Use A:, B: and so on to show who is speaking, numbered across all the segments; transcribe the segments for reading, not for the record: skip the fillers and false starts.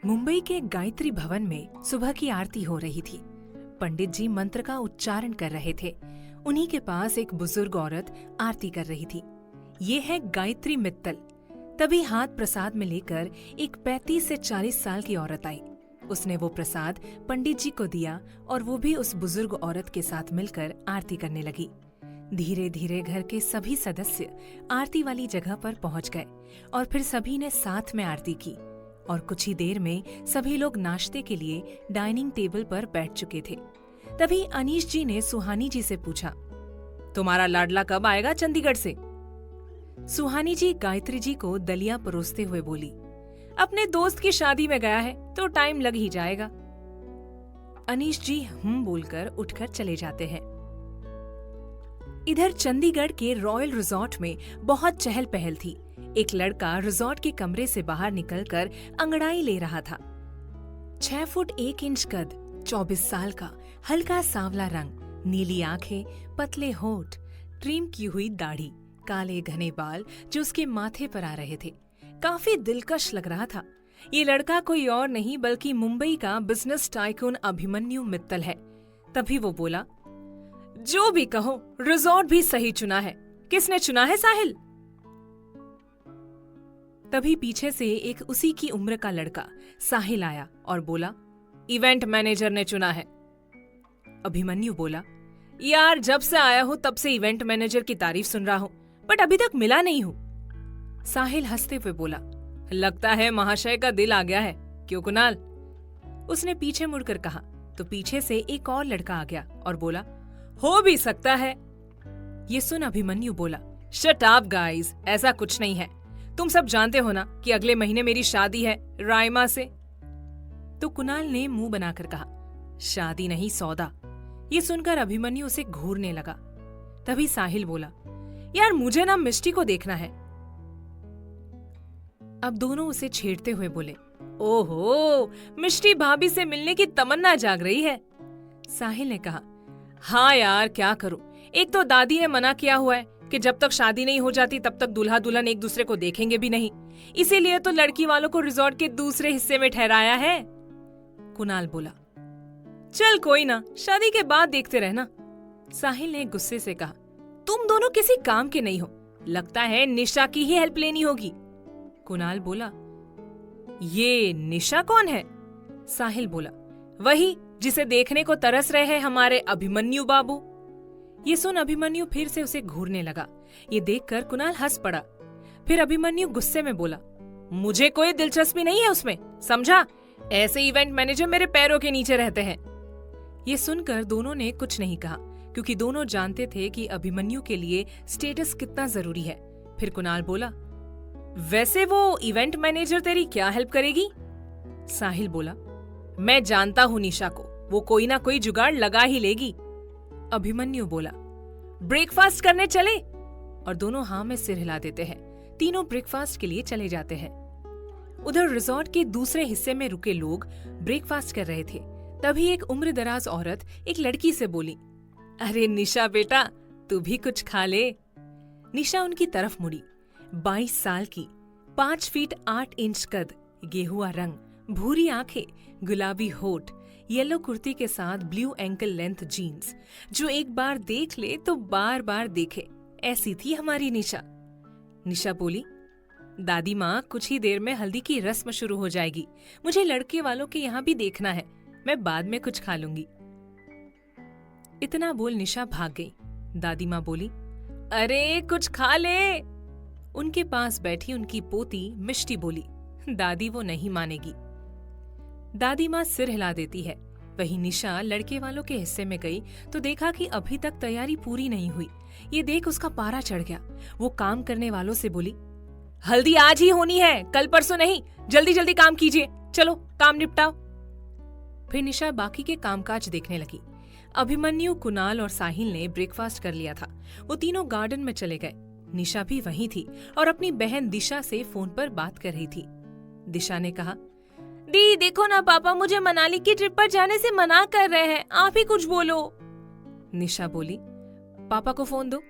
A: मुंबई के गायत्री भवन में सुबह की आरती हो रही थी। पंडित जी मंत्र का उच्चारण कर रहे थे। उन्हीं के पास एक बुजुर्ग औरत आरती कर रही थी। ये है गायत्री मित्तल। तभी हाथ प्रसाद में लेकर एक 35 से 40 साल की औरत आई। उसने वो प्रसाद पंडित जी को दिया और वो भी उस बुजुर्ग औरत के साथ मिलकर आरती करने लगी। धीरे धीरे घर के सभी सदस्य आरती वाली जगह पर पहुंच गए और फिर सभी ने साथ में आरती की और कुछ ही देर में सभी लोग नाश्ते के लिए डाइनिंग टेबल पर बैठ चुके थे। तभी अनीश जी ने सुहानी जी से पूछा, तुम्हारा लाडला कब आएगा चंडीगढ़ से? सुहानी जी गायत्री जी को दलिया परोसते हुए बोली, अपने दोस्त की शादी में गया है तो टाइम लग ही जाएगा। अनीश जी बोलकर उठकर चले जाते हैं। इधर चंडीगढ़ के रॉयल रिजॉर्ट में बहुत चहल पहल थी। एक लड़का रिजॉर्ट के कमरे से बाहर निकलकर अंगड़ाई ले रहा था। 6 फुट 1 इंच कद, 24 साल का, हल्का सांवला रंग, नीली आंखें, पतले होठ, ट्रिम की हुई दाढ़ी, काले घने बाल जो उसके माथे पर आ रहे थे। काफी दिलकश लग रहा था। ये लड़का कोई और नहीं बल्कि मुंबई का बिजनेस टाइकून अभिमन्यु मित्तल है। तभी वो बोला, जो भी कहो, रिजॉर्ट भी सही चुना है। किसने चुना है साहिल? तभी पीछे से एक उसी की उम्र का लड़का साहिल आया और बोला, इवेंट मैनेजर ने चुना है। अभिमन्यु बोला, यार जब से आया हूं तब से इवेंट मैनेजर की तारीफ सुन रहा हूं, बट अभी तक मिला नहीं हूं। साहिल हंसते हुए बोला, लगता है महाशय का दिल आ गया है, क्यों कुणाल? उसने पीछे मुड़कर कहा तो पीछे से एक और लड़का आ गया और बोला, हो भी सकता है। ये सुन अभिमन्यु बोला, शट अप गाइस, ऐसा कुछ नहीं है। तुम सब जानते हो ना कि अगले महीने मेरी शादी है राइमा से। तो कुणाल ने मुंह बनाकर कहा, शादी नहीं सौदा। ये सुनकर अभिमन्यु उसे घूरने लगा। तभी साहिल बोला, यार मुझे ना मिष्टी को देखना है। अब दोनों उसे छेड़ते हुए बोले, ओहो, मिष्टी भाभी से मिलने की तमन्ना जाग रही है। साहिल ने कहा, हाँ यार क्या करूं, एक तो दादी ने मना किया हुआ है कि जब तक शादी नहीं हो जाती तब तक दूल्हा दुल्हन एक दूसरे को देखेंगे भी नहीं, इसीलिए तो लड़की वालों को रिजॉर्ट के दूसरे हिस्से में ठहराया है। कुणाल बोला, चल कोई ना, शादी के बाद देखते रहना। साहिल ने गुस्से से कहा, तुम दोनों किसी काम के नहीं हो, लगता है निशा की ही हेल्प लेनी होगी। कुणाल बोला, ये निशा कौन है? साहिल बोला, वही जिसे देखने को तरस रहे हैं हमारे अभिमन्यु बाबू। ये सुन अभिमन्यु फिर से उसे घूरने लगा। ये देखकर कुणाल हंस पड़ा। फिर अभिमन्यु गुस्से में बोला, मुझे कोई दिलचस्पी नहीं है उसमें, समझा? ऐसे इवेंट मैनेजर मेरे पैरों के नीचे रहते हैं। ये सुनकर दोनों ने कुछ नहीं कहा, क्योंकि दोनों जानते थे कि अभिमन्यु के लिए स्टेटस कितना जरूरी है। फिर कुणाल बोला, वैसे वो इवेंट मैनेजर तेरी क्या हेल्प करेगी? साहिल बोला, मैं जानता हूँ निशा को, वो कोई ना कोई जुगाड़ लगा ही लेगी। अभिमन्यु बोला, ब्रेकफास्ट करने चले? और दोनों हाँ में सिर हिला देते हैं। तीनों ब्रेकफास्ट के लिए चले जाते हैं। उधर रिजॉर्ट के दूसरे हिस्से में रुके लोग ब्रेकफास्ट कर रहे थे। तभी एक उम्रदराज औरत एक लड़की से बोली, अरे निशा बेटा, तू भी कुछ खा ले। निशा उनकी तरफ मुड़ी। 22 साल की, 5 फीट 8 इंच कद, गेहुआ रंग, भूरी आंखें, गुलाबी होठ, येलो कुर्ती के साथ ब्लू एंकल लेंथ जीन्स, जो एक बार देख ले तो बार बार देखे, ऐसी थी हमारी निशा। निशा बोली, दादी माँ कुछ ही देर में हल्दी की रस्म शुरू हो जाएगी, मुझे लड़के वालों के यहाँ भी देखना है, मैं बाद में कुछ खा लूंगी। इतना बोल निशा भाग गई। दादी माँ बोली, अरे कुछ खा ले। उनके पास बैठी उनकी पोती मिष्टी बोली, दादी वो नहीं मानेगी। दादी माँ सिर हिला देती है। वहीं निशा लड़के वालों के हिस्से में गई तो देखा कि अभी तक तैयारी पूरी नहीं हुई। ये देख उसका पारा चढ़ गया। वो काम करने वालों से बोली, हल्दी आज ही होनी है, कल परसों नहीं, जल्दी जल्दी काम कीजिए, चलो काम निपटाओ। फिर निशा बाकी के कामकाज देखने लगी। अभिमन्यु, कुणाल और साहिल ने ब्रेकफास्ट कर लिया था। वो तीनों गार्डन में चले गए। निशा भी वहीं थी और अपनी बहन दिशा से फोन पर बात कर रही थी। दिशा ने कहा, दी देखो ना, पापा मुझे मनाली की ट्रिप पर जाने से मना कर रहे हैं, आप ही कुछ बोलो। निशा बोली, पापा को फोन दो।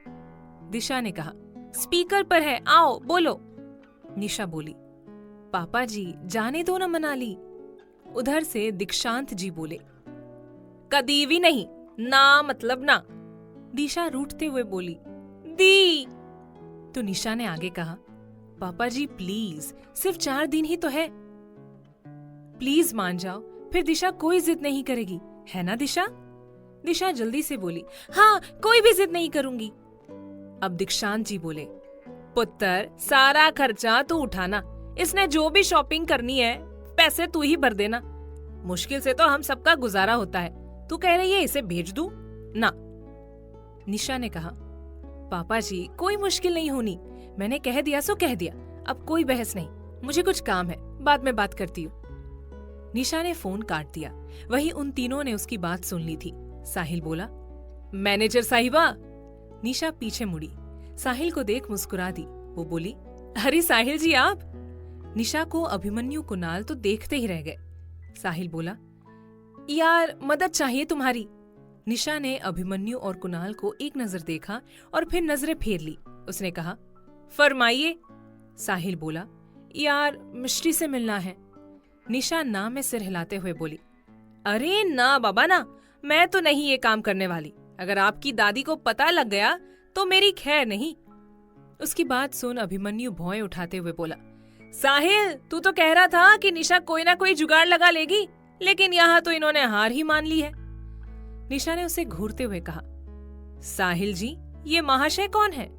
A: दिशा ने कहा, स्पीकर पर है, आओ बोलो। निशा बोली, पापा जी जाने दो ना मनाली। उधर से दीक्षांत जी बोले, कदी भी नहीं, ना मतलब ना। दिशा रूठते हुए बोली, दी। तो निशा ने आगे कहा, पापा जी प्लीज, सिर्फ 4 दिन ही तो है, प्लीज मान जाओ, फिर दिशा कोई जिद नहीं करेगी, है ना दिशा? दिशा जल्दी से बोली, हाँ कोई भी जिद नहीं करूंगी। अब दीक्षांत जी बोले, पुत्र सारा खर्चा तू उठाना, इसने जो भी शॉपिंग करनी है पैसे तू ही भर देना, मुश्किल से तो हम सबका गुजारा होता है, तू कह रही है इसे भेज दूं? ना। निशा ने कहा, पापा जी कोई मुश्किल नहीं होनी, मैंने कह दिया सो कह दिया, अब कोई बहस नहीं, मुझे कुछ काम है, बाद में बात करती हूँ। निशा ने फोन काट दिया। वहीं उन तीनों ने उसकी बात सुन ली थी। साहिल बोला, मैनेजर साहिबा। निशा पीछे मुड़ी, साहिल को देख मुस्कुरा दी। वो बोली, अरे साहिल जी आप। निशा को अभिमन्यु कुणाल तो देखते ही रह गए। साहिल बोला, यार मदद चाहिए तुम्हारी। निशा ने अभिमन्यु और कुणाल को एक नजर देखा और फिर नजरें फेर ली। उसने कहा, फरमाइए। साहिल बोला, यार मिष्टी से मिलना है। निशा ना में सिर हिलाते हुए बोली, अरे ना बाबा ना, मैं तो नहीं ये काम करने वाली, अगर आपकी दादी को पता लग गया तो मेरी खैर नहीं। उसकी बात सुन अभिमन्यु भौं उठाते हुए बोला, साहिल तू तो कह रहा था कि निशा कोई ना कोई जुगाड़ लगा लेगी, लेकिन यहाँ तो इन्होंने हार ही मान ली है। निशा ने उसे घूरते हुए कहा, साहिल जी ये महाशय कौन है?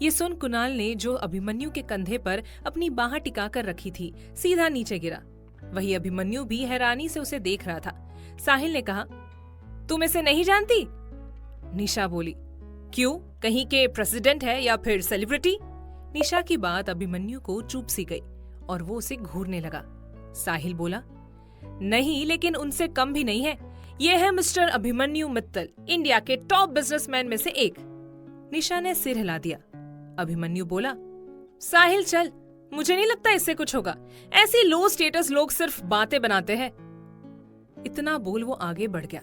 A: ये सुन कुणाल ने जो अभिमन्यु के कंधे पर अपनी बाह टिकाकर रखी थी सीधा नीचे गिरा। वही अभिमन्यु भी हैरानी से उसे देख रहा था। साहिल ने कहा, तुम इसे नहीं जानती? निशा बोली, क्यों, कहीं के प्रेसिडेंट है या फिर सेलिब्रिटी? निशा की बात अभिमन्यु को चुप सी गई और वो उसे घूरने लगा। साहिल बोला, नहीं लेकिन उनसे कम भी नहीं है, ये है मिस्टर अभिमन्यु मित्तल, इंडिया के टॉप बिजनेसमैन में से एक। निशा ने सिर हिला दिया। अभिमन्यु बोला, साहिल चल, मुझे नहीं लगता इससे कुछ होगा, ऐसी लो स्टेटस लोग सिर्फ बातें बनाते हैं। इतना बोल वो आगे बढ़ गया।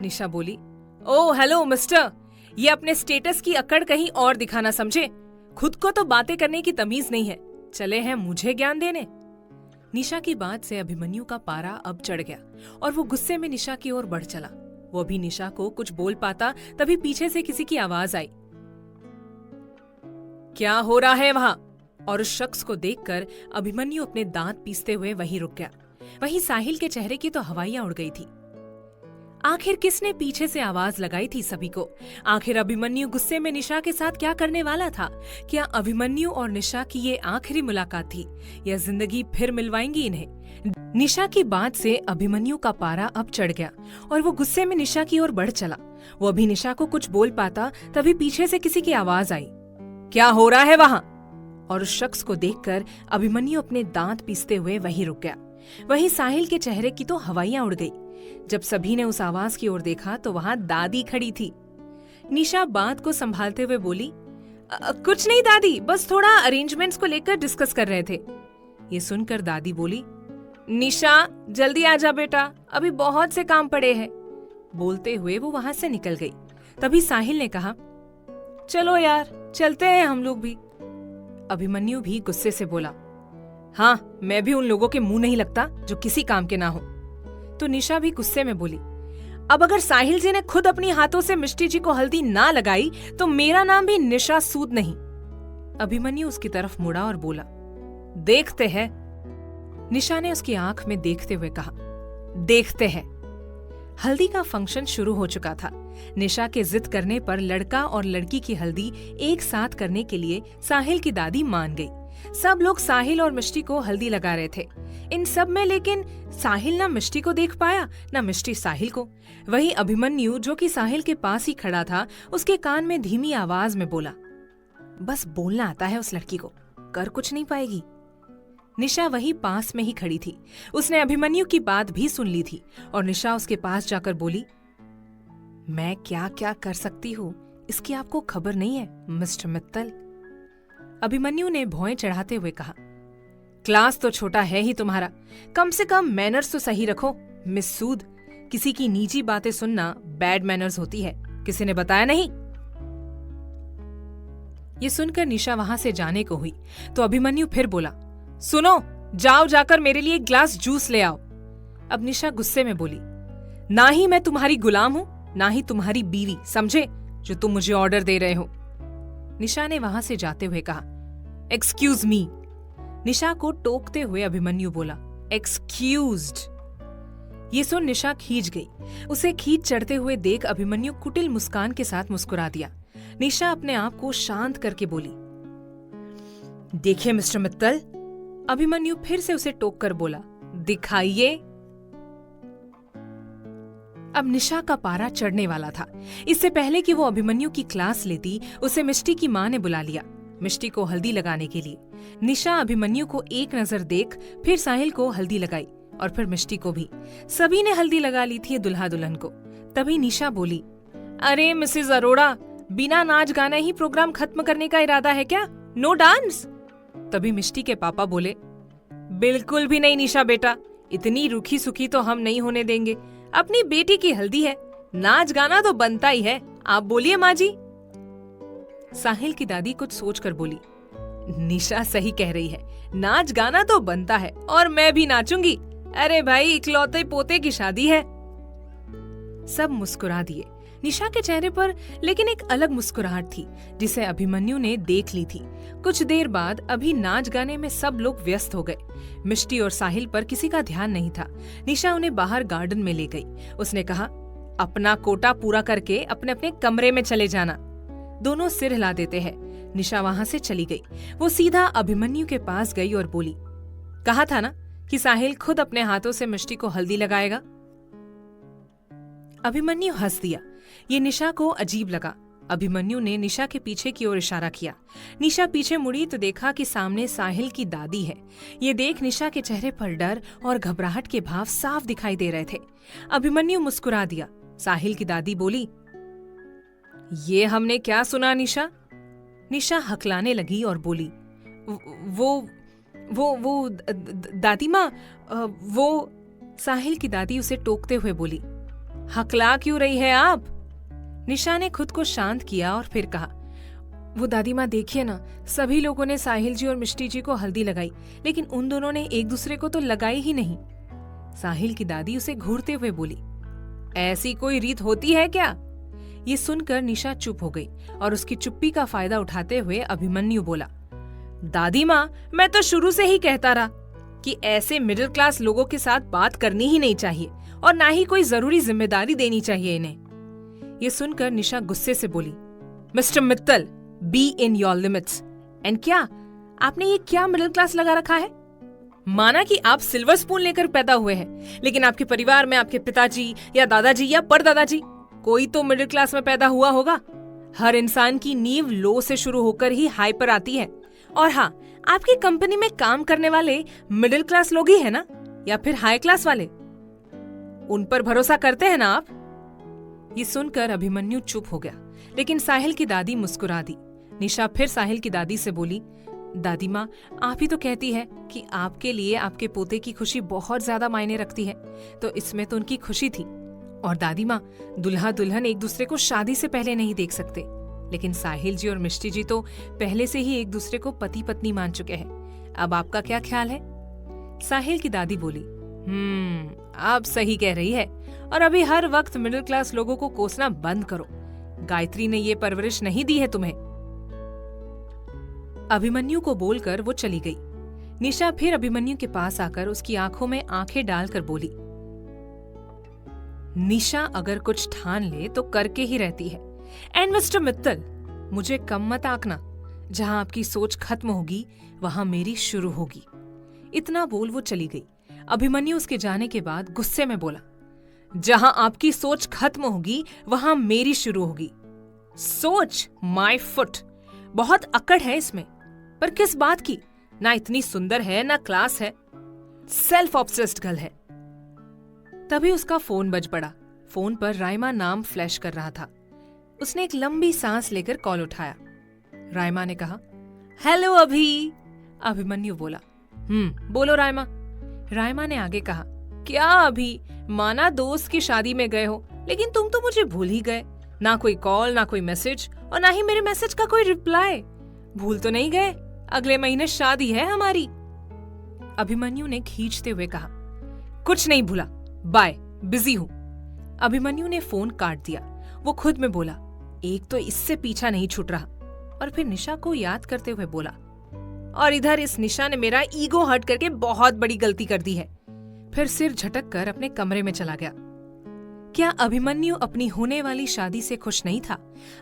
A: निशा बोली, ओ हेलो मिस्टर, ये अपने स्टेटस की अकड़ कहीं और दिखाना समझे, खुद को तो बातें करने की तमीज नहीं है, चले हैं मुझे ज्ञान देने। निशा की बात से अभिमन्यु का पारा अब चढ़ गया और वो गुस्से में निशा की ओर बढ़ चला। वो भी निशा को कुछ बोल पाता तभी पीछे से किसी की आवाज आई, क्या हो रहा है वहां? और उस शख्स को देखकर अभिमन्यु अपने दांत पीसते हुए वहीं रुक गया। वहीं साहिल के चेहरे की तो हवाइयां उड़ गई थी। आखिर किसने पीछे से आवाज लगाई थी सभी को? आखिर अभिमन्यु गुस्से में निशा के साथ क्या करने वाला था? क्या अभिमन्यु और निशा की ये आखिरी मुलाकात थी या जिंदगी फिर मिलवाएंगी इन्हें? निशा की बात से अभिमन्यु का पारा अब चढ़ गया और वो गुस्से में निशा की ओर बढ़ चला। वो अभी निशा को कुछ बोल पाता तभी पीछे से किसी की आवाज आई, क्या हो रहा है वहां? और उस शख्स को देखकर अभिमन्यु अपने दांत पीसते हुए वहीं रुक गया। वहीं साहिल के चेहरे की तो हवाइयां उड़ गई। जब सभी ने उस आवाज की ओर देखा तो वहां दादी खड़ी थी। निशा बात को संभालते हुए बोली, कुछ नहीं दादी, बस थोड़ा अरेंजमेंट्स को लेकर डिस्कस कर रहे थे। ये सुनकर दादी बोली, निशा जल्दी आजा बेटा, अभी बहुत से काम पड़े हैं। बोलते हुए वो वहां से निकल गई। तभी साहिल ने कहा, चलो यार चलते हैं हम लोग भी। अभिमन्यु भी गुस्से से बोला, हाँ मैं भी उन लोगों के मुंह नहीं लगता जो किसी काम के ना हो। तो निशा भी गुस्से में बोली, अब अगर साहिल जी ने खुद अपनी हाथों से मिष्टी जी को हल्दी ना लगाई तो मेरा नाम भी निशा सूद नहीं। अभिमन्यु उसकी तरफ मुड़ा और बोला, देखते हैं। निशा ने उसकी आंख में देखते हुए कहा, देखते हैं। हल्दी का फंक्शन शुरू हो चुका था। निशा के जिद करने पर लड़का और लड़की की हल्दी एक साथ करने के लिए साहिल की दादी मान गई। सब लोग साहिल और मिष्टी को हल्दी लगा रहे थे। इन सब में लेकिन साहिल ना मिष्टी को देख पाया ना मिष्टी साहिल को। वहीं अभिमन्यु जो कि साहिल के पास ही खड़ा था उसके कान में धीमी आवाज में बोला, बस बोलना आता है उस लड़की को, कर कुछ नहीं पाएगी। निशा वही पास में ही खड़ी थी। उसने अभिमन्यु की बात भी सुन ली थी और निशा उसके पास जाकर बोली, मैं क्या क्या कर सकती हूँ इसकी आपको खबर नहीं है मिस्टर मित्तल। अभिमन्यु ने भौएं चढ़ाते हुए कहा, क्लास तो छोटा है ही तुम्हारा, कम से कम मैनर्स तो सही रखो मिस सूद। किसी की निजी बातें सुनना बैड मैनर्स होती है, किसी ने बताया नहीं? ये सुनकर निशा वहां से जाने को हुई तो अभिमन्यु फिर बोला, सुनो, जाओ जाकर मेरे लिए एक ग्लास जूस ले आओ। अब निशा गुस्से में बोली, ना ही मैं तुम्हारी गुलाम हूं, ना ही तुम्हारी बीवी, समझे, जो तुम मुझे ऑर्डर दे रहे हो। निशा ने वहां से जाते हुए कहा, एक्सक्यूज मी। निशा को टोकते हुए अभिमन्यु बोला, एक्सक्यूज्ड। ये सुन निशा खींच गई। उसे खींच चढ़ते हुए देख अभिमन्यु कुटिल मुस्कान के साथ मुस्कुरा दिया। निशा अपने आप को शांत करके बोली, देखिए मिस्टर मित्तल। अभिमन्यु फिर से उसे टोक कर बोला, दिखाइए। अब निशा का पारा चढ़ने वाला था। इससे पहले कि वो अभिमन्यु की क्लास लेती, उसे मिष्टी की मां ने बुला लिया, मिष्टी को हल्दी लगाने के लिए। निशा अभिमन्यु को एक नजर देख फिर साहिल को हल्दी लगाई और फिर मिष्टी को भी। सभी ने हल्दी लगा ली थी दुल्हा दुल्हन को। तभी निशा बोली, अरे मिसेस अरोड़ा, बिना नाच गाने ही प्रोग्राम खत्म करने का इरादा है क्या? No dance? तभी मिष्टी के पापा बोले, बिल्कुल भी नहीं निशा बेटा, इतनी रूखी सुखी तो हम नहीं होने देंगे। अपनी बेटी की हल्दी है, नाच गाना तो बनता ही है। आप बोलिए माँ जी। साहिल की दादी कुछ सोचकर बोली, निशा सही कह रही है, नाच गाना तो बनता है और मैं भी नाचूंगी। अरे भाई, इकलौते पोते की शादी है। सब मुस्कुरा दिए। निशा के चेहरे पर लेकिन एक अलग मुस्कुराहट थी, जिसे अभिमन्यु ने देख ली थी। कुछ देर बाद अभी नाच गाने में सब लोग व्यस्त हो गए। मिष्टी और साहिल पर किसी का ध्यान नहीं था। निशा उन्हें बाहर गार्डन में ले गई। उसने कहा, अपना कोटा पूरा करके अपने अपने कमरे में चले जाना। दोनों सिर हिला देते हैं। निशा वहां से चली गई। वो सीधा अभिमन्यु के पास गई और बोली, कहा था ना कि साहिल खुद अपने हाथों से मिष्टी को हल्दी लगाएगा। अभिमन्यु हंस दिया। ये निशा को अजीब लगा। अभिमन्यु ने निशा के पीछे की ओर इशारा किया। निशा पीछे मुड़ी तो देखा कि सामने साहिल की दादी है। ये देख निशा के चेहरे पर डर और घबराहट के भाव साफ दिखाई दे रहे थे। अभिमन्यु मुस्कुरा दिया। साहिल की दादी बोली, ये हमने क्या सुना निशा? निशा हकलाने लगी और बोली, वो दादी माँ, वो। साहिल की दादी उसे टोकते हुए बोली, हकला क्यों रही है आप? निशा ने खुद को शांत किया और फिर कहा, वो दादी माँ देखिए ना, सभी लोगों ने साहिल जी और मिष्टी जी को हल्दी लगाई, लेकिन उन दोनों ने एक दूसरे को तो लगाई ही नहीं। साहिल की दादी उसे घूरते हुए बोली, ऐसी कोई रीत होती है क्या? ये सुनकर निशा चुप हो गई और उसकी चुप्पी का फायदा उठाते हुए अभिमन्यु बोला, दादी माँ, मैं तो शुरू से ही कहता रहा कि ऐसे मिडिल क्लास लोगों के साथ बात करनी ही नहीं चाहिए और ना ही कोई जरूरी जिम्मेदारी देनी चाहिए इन्हें। ये सुनकर निशा गुस्से से बोली, mister Mittal, be in your limits. And क्या आपने ये क्या मिडिल क्लास लगा रखा है? माना कि आप सिल्वर स्पून लेकर पैदा हुए हैं, लेकिन आपके परिवार में आपके पिताजी या दादाजी या परदादाजी कोई तो मिडिल क्लास में पैदा हुआ होगा। हर इंसान की नींव लो से शुरू होकर ही हाई पर आती है। और हाँ, आपकी कंपनी में काम करने वाले मिडिल क्लास लोग ही है ना, या फिर हाई क्लास वाले? उन पर भरोसा करते हैं ना आप? ये सुनकर अभिमन्यु चुप हो गया, लेकिन साहिल की दादी मुस्कुरा दी। निशा फिर साहिल की दादी से बोली, दादी माँ, आप ही तो कहती है कि आपके लिए आपके पोते की खुशी बहुत ज्यादा मायने रखती है, तो इसमें तो उनकी खुशी थी। और दादी माँ, दुल्हा दुल्हन एक दूसरे को शादी से पहले नहीं देख सकते, लेकिन साहिल जी और मिष्टी जी तो पहले से ही एक दूसरे को पति पत्नी मान चुके हैं। अब आपका क्या ख्याल है? साहिल की दादी बोली, आप सही कह रही है, और अभी हर वक्त मिडिल क्लास लोगों को कोसना बंद करो। गायत्री ने ये परवरिश नहीं दी है तुम्हें। अभिमन्यु को बोलकर वो चली गई। निशा फिर अभिमन्यु के पास आकर उसकी आंखों में आंखें डालकर बोली, निशा अगर कुछ ठान ले तो करके ही रहती है। एंड मिस्टर मित्तल, मुझे कम मत आंकना। जहां आपकी सोच खत्म होगी वहां मेरी शुरू होगी। इतना बोल वो चली गई। अभिमन्यु उसके जाने के बाद गुस्से में बोला, जहां आपकी सोच खत्म होगी वहां मेरी शुरू होगी। सोच, माय फुट। बहुत अकड़ है इसमें, पर किस बात की? ना इतनी सुंदर है ना क्लास है, सेल्फ ऑब्सेस्ड गर्ल है। तभी उसका फोन बज पड़ा। फोन पर राइमा नाम फ्लैश कर रहा था। उसने एक लंबी सांस लेकर कॉल उठाया। राइमा ने कहा, हेलो अभी। अभिमन्यु बोला, बोलो राइमा। राइमा ने आगे कहा, क्या अभी, माना दोस्त की शादी में गए हो, लेकिन तुम तो मुझे भूल ही गए। ना कोई कॉल, ना कोई मैसेज, और ना ही मेरे मैसेज का कोई रिप्लाई। भूल तो नहीं गए? अगले महीने शादी है हमारी। अभिमन्यु ने खींचते हुए कहा, कुछ नहीं भूला, बाय, बिजी हूं। अभिमन्यु ने फोन काट दिया। वो खुद में बोला, एक तो इससे पीछा नहीं छूट रहा। और फिर निशा को याद करते हुए बोला, और इधर इस निशा ने मेरा ईगो हर्ट करके बहुत बड़ी गलती कर दी है। फिर सिर झटक कर अपने कमरे में चला गया। क्या अभिमन्यु अपनी होने वाली शादी से खुश नहीं था?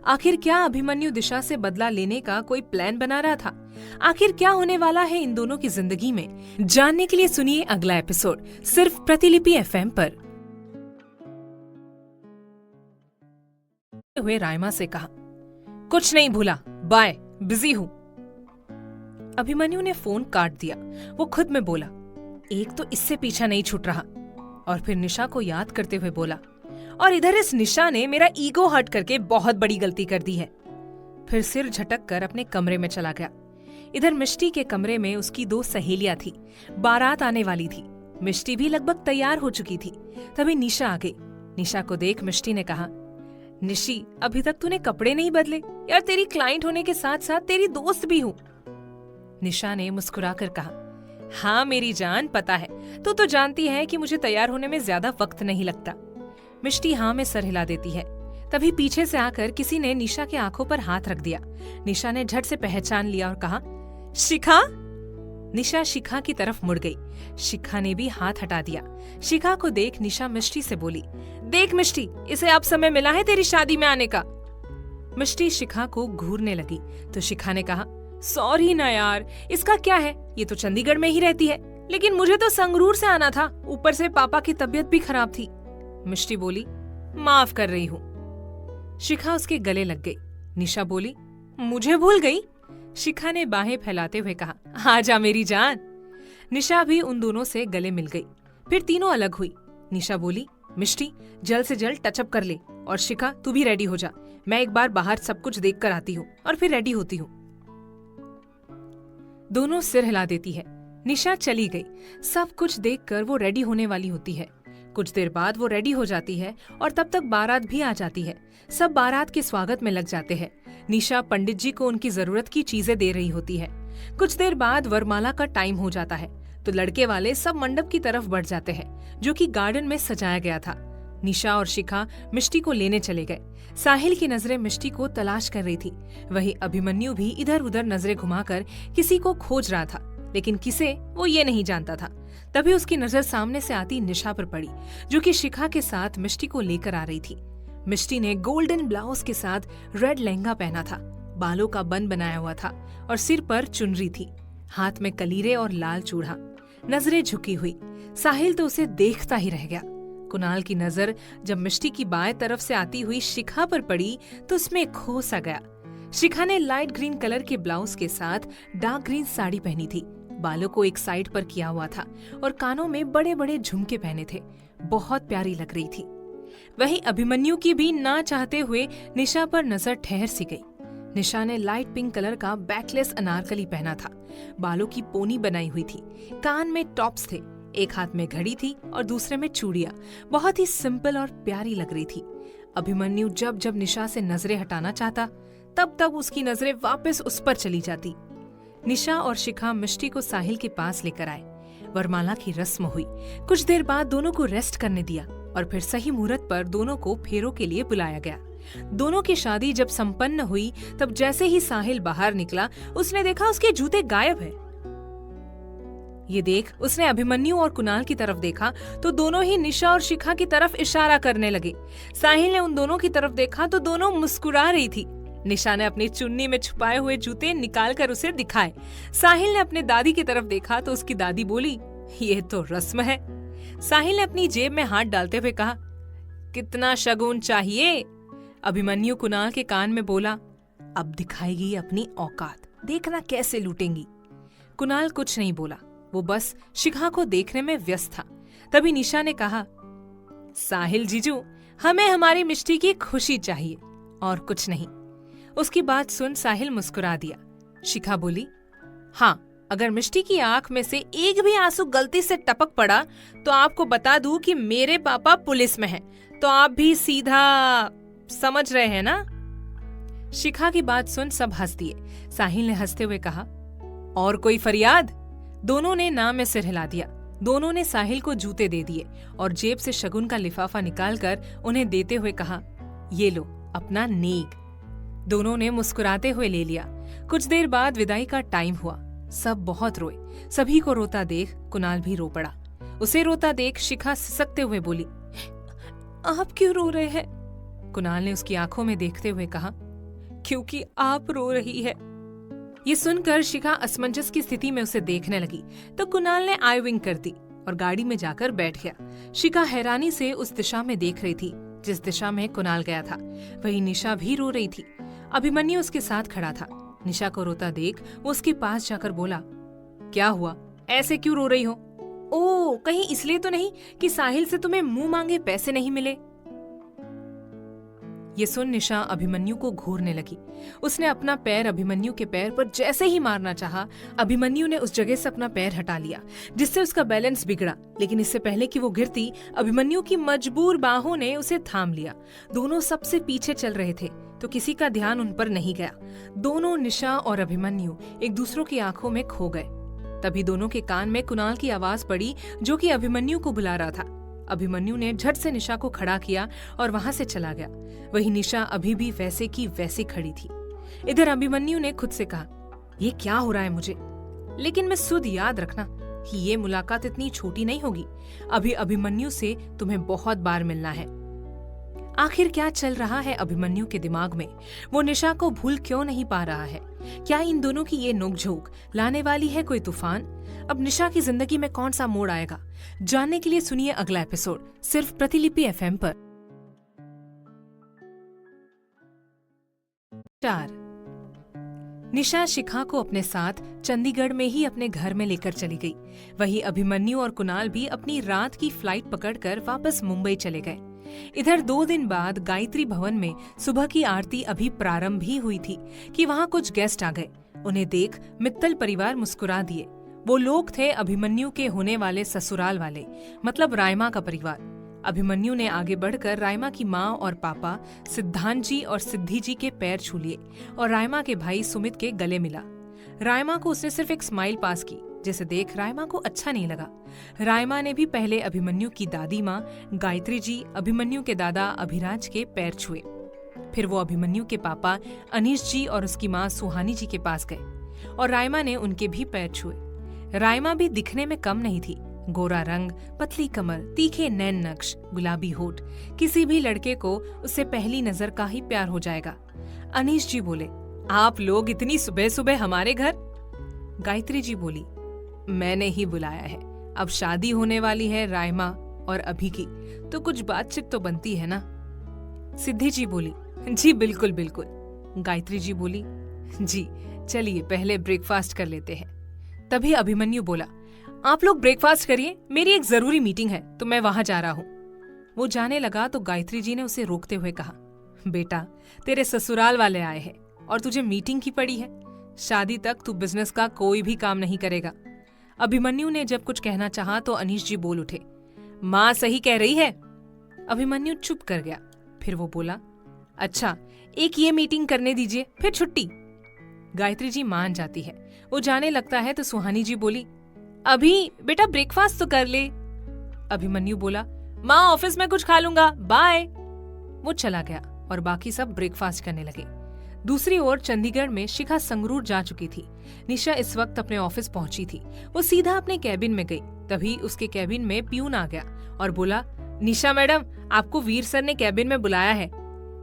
A: आखिर क्या अभिमन्यु दिशा से बदला लेने का कोई प्लान बना रहा था? आखिर क्या होने वाला है इन दोनों की जिंदगी में? जानने के लिए सुनिए अगला एपिसोड सिर्फ प्रतिलिपि एफएम पर। हुए रायमा से कहा, कुछ नहीं भूला, बाय, बिजी हूं। अभिमन्यु ने फोन काट दिया। वो खुद में बोला, एक तो इससे पीछा नहीं छूट रहा। और फिर निशा को याद करते हुए बोला, और इधर इस निशा ने मेरा ईगो हर्ट करके बहुत बड़ी गलती कर दी है। फिर सिर झटक कर अपने कमरे में चला गया। इधर मिष्टी के कमरे में उसकी 2 सहेलियां थी। बारात आने वाली थी। मिष्टी भी लगभग तैयार हो चुकी थी। तभी निशा आ गई। निशा को देख मिष्टी ने कहा, निशी, अभी तक तूने कपड़े नहीं बदले? यार, तेरी क्लाइंट होने के साथ साथ तेरी दोस्त भी हूँ। निशा ने मुस्कुराकर कहा, हाँ मेरी जान, पता है, तू तो जानती है कि मुझे तैयार होने में ज्यादा वक्त नहीं लगता। मिष्टी हाँ में सर हिला देती है। तभी पीछे से आकर किसी ने निशा के आंखों पर हाथ रख दिया। निशा ने झट से पहचान लिया और कहा, शिखा। निशा शिखा की तरफ मुड़ गई। शिखा ने भी हाथ हटा दिया। शिखा को देख निशा मिष्टी से बोली, देख मिष्टी, इसे अब समय मिला है तेरी शादी में आने का। मिष्टी शिखा को घूरने लगी तो शिखा ने कहा, सॉरी ना यार, इसका क्या है, ये तो चंडीगढ़ में ही रहती है, लेकिन मुझे तो संगरूर से आना था, ऊपर से पापा की तबीयत भी खराब थी। मिष्टी बोली, माफ कर रही हूँ। शिखा उसके गले लग गई। निशा बोली, मुझे भूल गई? शिखा ने बाहें फैलाते हुए कहा, आजा मेरी जान। निशा भी उन दोनों से गले मिल गई। फिर तीनों अलग हुई। निशा बोली, मिष्टी, जल्द से जल्द टचअप कर ले, और शिखा तू भी रेडी हो जा, मैं एक बार बाहर सब कुछ देख कर आती हूँ और फिर रेडी होती हूँ। दोनों सिर हिला देती है। निशा चली गई। सब कुछ देखकर वो रेडी होने वाली होती है। कुछ देर बाद वो रेडी हो जाती है और तब तक बारात भी आ जाती है। सब बारात के स्वागत में लग जाते हैं। निशा पंडित जी को उनकी जरूरत की चीजें दे रही होती है। कुछ देर बाद वरमाला का टाइम हो जाता है तो लड़के वाले सब मंडप की तरफ बढ़ जाते हैं, जो कि गार्डन में सजाया गया था। निशा और शिखा मिष्टी को लेने चले गए। साहिल की नजरें मिष्टी को तलाश कर रही थी। वहीं अभिमन्यु भी इधर उधर नजरें घुमाकर किसी को खोज रहा था, लेकिन किसे वो ये नहीं जानता था। तभी उसकी नजर सामने से आती निशा पर पड़ी, जो कि शिखा के साथ मिष्टी को लेकर आ रही थी। मिष्टी ने गोल्डन ब्लाउज के साथ रेड लहंगा पहना था, बालों का बन बनाया हुआ था और सिर पर चुनरी थी, हाथ में कलीरे और लाल चूड़ा। नजरें झुकी हुई। साहिल तो उसे देखता ही रह गया। कुणाल की नजर जब मिष्टी की बाएं तरफ से आती हुई शिखा पर पड़ी तो उसमें खो सा गया। शिखा ने लाइट ग्रीन कलर के ब्लाउज के साथ डार्क ग्रीन साड़ी पहनी थी, बालों को एक साइड पर किया हुआ था और कानों में बड़े बड़े झुमके पहने थे। बहुत प्यारी लग रही थी। वहीं अभिमन्यु की भी ना चाहते हुए निशा पर नजर ठहर सी गई। निशा ने लाइट पिंक कलर का बैकलेस अनारकली पहना था, बालों की पोनी बनाई हुई थी, कान में टॉप्स थे, एक हाथ में घड़ी थी और दूसरे में चूड़ियां। बहुत ही सिंपल और प्यारी लग रही थी। अभिमन्यु जब जब निशा से नजरें हटाना चाहता तब तब उसकी नजरें वापस उस पर चली जाती। निशा और शिखा मिष्टी को साहिल के पास लेकर आए। वरमाला की रस्म हुई। कुछ देर बाद दोनों को रेस्ट करने दिया और फिर सही मुहूर्त पर दोनों को फेरों के लिए बुलाया गया। दोनों की शादी जब संपन्न हुई तब जैसे ही साहिल बाहर निकला उसने देखा उसके जूते गायब है। ये देख उसने अभिमन्यु और कुणाल की तरफ देखा तो दोनों ही निशा और शिखा की तरफ इशारा करने लगे। साहिल ने उन दोनों की तरफ देखा तो दोनों मुस्कुरा रही थी। निशा ने अपनी चुन्नी में छुपाए हुए जूते निकालकर उसे दिखाए। साहिल ने अपने दादी की तरफ देखा तो उसकी दादी बोली, ये तो रस्म है। साहिल ने अपनी जेब में हाथ डालते हुए कहा, कितना शगुन चाहिए? अभिमन्यु कुणाल के कान में बोला, अब दिखाएगी अपनी औकात, देखना कैसे लूटेंगी। कुणाल कुछ नहीं बोला, वो बस शिखा को देखने में व्यस्त था। तभी निशा ने कहा, साहिल जीजू, हमें हमारी मिष्टी की खुशी चाहिए और कुछ नहीं। उसकी बात सुन साहिल मुस्कुरा दिया। शिखा बोली, हाँ, अगर मिष्टी की आंख में से एक भी आंसू गलती से टपक पड़ा तो आपको बता दूं कि मेरे पापा पुलिस में हैं, तो आप भी सीधा समझ रहे हैं ना? शिखा की बात सुन सब हंस दिए। साहिल ने हंसते हुए कहा, और कोई फरियाद? दोनों ने ना में सिर हिला दिया। दोनों ने साहिल को जूते दे दिए और जेब से शगुन का लिफाफा निकालकर उन्हें देते हुए कहा, ये लो अपना नेक। दोनों ने मुस्कुराते हुए ले लिया। कुछ देर बाद विदाई का टाइम हुआ। सब बहुत रोए। सभी को रोता देख कुणाल भी रो पड़ा। उसे रोता देख शिखा सिसकते हुए बोली, आप क्यों रो रहे हैं? कुणाल ने उसकी आंखों में देखते हुए कहा, क्योंकि आप रो रही है। ये सुनकर शिखा असमंजस की स्थिति में उसे देखने लगी तो कुणाल ने आई विंक कर दी और गाड़ी में जाकर बैठ गया। शिखा हैरानी से उस दिशा में देख रही थी जिस दिशा में कुणाल गया था। वहीं निशा भी रो रही थी। अभिमन्यु उसके साथ खड़ा था। निशा को रोता देख वो उसके पास जाकर बोला, क्या हुआ, ऐसे क्यों रो रही हो? ओ, कहीं इसलिए तो नहीं कि साहिल से तुम्हें मुंह मांगे पैसे नहीं मिले? ये सुन निशा अभिमन्यु को घूरने लगी। उसने अपना पैर अभिमन्यु के पैर पर जैसे ही मारना चाहा, अभिमन्यु ने उस जगह से अपना पैर हटा लिया जिससे उसका बैलेंस बिगड़ा। लेकिन इससे पहले कि वो गिरती, अभिमन्यु की मजबूर बाहों ने उसे थाम लिया। दोनों सबसे पीछे चल रहे थे तो किसी का ध्यान उन पर नहीं गया। दोनों, निशा और अभिमन्यु, एक दूसरों की आंखों में खो गए। तभी दोनों के कान में कुणाल की आवाज पड़ी जो कि अभिमन्यु को बुला रहा था। अभिमन्यु ने झट से निशा को खड़ा किया और वहां से चला गया। वहीं निशा अभी भी वैसे की वैसे खड़ी थी। इधर अभिमन्यु ने खुद से कहा, ये क्या हो रहा है मुझे? लेकिन मैं सुध याद रखना कि ये मुलाकात इतनी छोटी नहीं होगी। अभी अभिमन्यु से तुम्हें बहुत बार मिलना है। आखिर क्या चल रहा है अभिमन्यु के दिमाग में? वो निशा को भूल क्यों नहीं पा रहा है? क्या इन दोनों की ये नोकझोंक लाने वाली है कोई तूफान? अब निशा की जिंदगी में कौन सा मोड़ आएगा? जानने के लिए सुनिए अगला एपिसोड सिर्फ प्रतिलिपि FM पर। 4 निशा शिखा को अपने साथ चंडीगढ़ में ही अपने घर में लेकर चली गई। वहीं अभिमन्यु और कुणाल भी अपनी रात की फ्लाइट पकड़कर वापस मुंबई चले गए। इधर 2 दिन बाद गायत्री भवन में सुबह की आरती अभी प्रारंभ ही हुई थी कि वहां कुछ गेस्ट आ गए। उन्हें देख मित्तल परिवार मुस्कुरा दिए। वो लोग थे अभिमन्यु के होने वाले ससुराल वाले, मतलब रायमा का परिवार। अभिमन्यु ने आगे बढ़कर रायमा की माँ और पापा सिद्धांत जी और सिद्धि जी के पैर छू लिए और रायमा के भाई सुमित के गले मिला। रायमा को उसने सिर्फ एक स्माइल पास की, जिसे देख रायमा को अच्छा नहीं लगा। रायमा ने भी पहले अभिमन्यु की दादी माँ गायत्री जी, अभिमन्यु के दादा अभिराज के पैर छुए। फिर वो अभिमन्यु के पापा अनीश जी और उसकी माँ सुहानी जी के पास गए और रायमा ने उनके भी पैर छुए। रायमा भी दिखने में कम नहीं थी। गोरा रंग, पतली कमर, तीखे नैन नक्श, गुलाबी होठ, किसी भी लड़के को उससे पहली नजर का ही प्यार हो जाएगा। अनीश जी बोले, आप लोग इतनी सुबह सुबह हमारे घर? गायत्री जी बोली, मैंने ही बुलाया है। अब शादी होने वाली है रायमा और अभी की, तो कुछ बातचीत तो बनती है ना। सिद्धि जी बोली, जी बिल्कुल बिल्कुल। गायत्री जी बोली, जी चलिए पहले ब्रेकफास्ट कर लेते हैं। तभी अभिमन्यु बोला, आप लोग ब्रेकफास्ट करिए, मेरी एक जरूरी मीटिंग है तो मैं वहां जा रहा हूँ। वो जाने लगा तो गायत्री जी ने उसे रोकते हुए कहा, बेटा तेरे ससुराल वाले आए हैं और तुझे मीटिंग की पड़ी है। शादी तक तू बिजनेस का कोई भी काम नहीं करेगा। अभिमन्यु ने जब कुछ कहना चाहा तो अनीश जी बोल उठे, माँ सही कह रही है। अभिमन्यु चुप कर गया। फिर वो बोला, अच्छा एक ये मीटिंग करने दीजिए, फिर छुट्टी। गायत्री जी मान जाती है। वो जाने लगता है तो सुहानी जी बोली, अभी बेटा ब्रेकफास्ट तो कर ले। अभिमन्यु बोला, माँ ऑफिस में कुछ खा लूंगा, बाय। वो चला गया और बाकी सब ब्रेकफास्ट करने लगे। दूसरी ओर चंडीगढ़ में शिखा संगरूर जा चुकी थी। निशा इस वक्त अपने ऑफिस पहुंची थी। वो सीधा अपने कैबिन में गई। तभी उसके कैबिन में प्यून आ गया और बोला, निशा मैडम आपको वीर सर ने कैबिन में बुलाया है।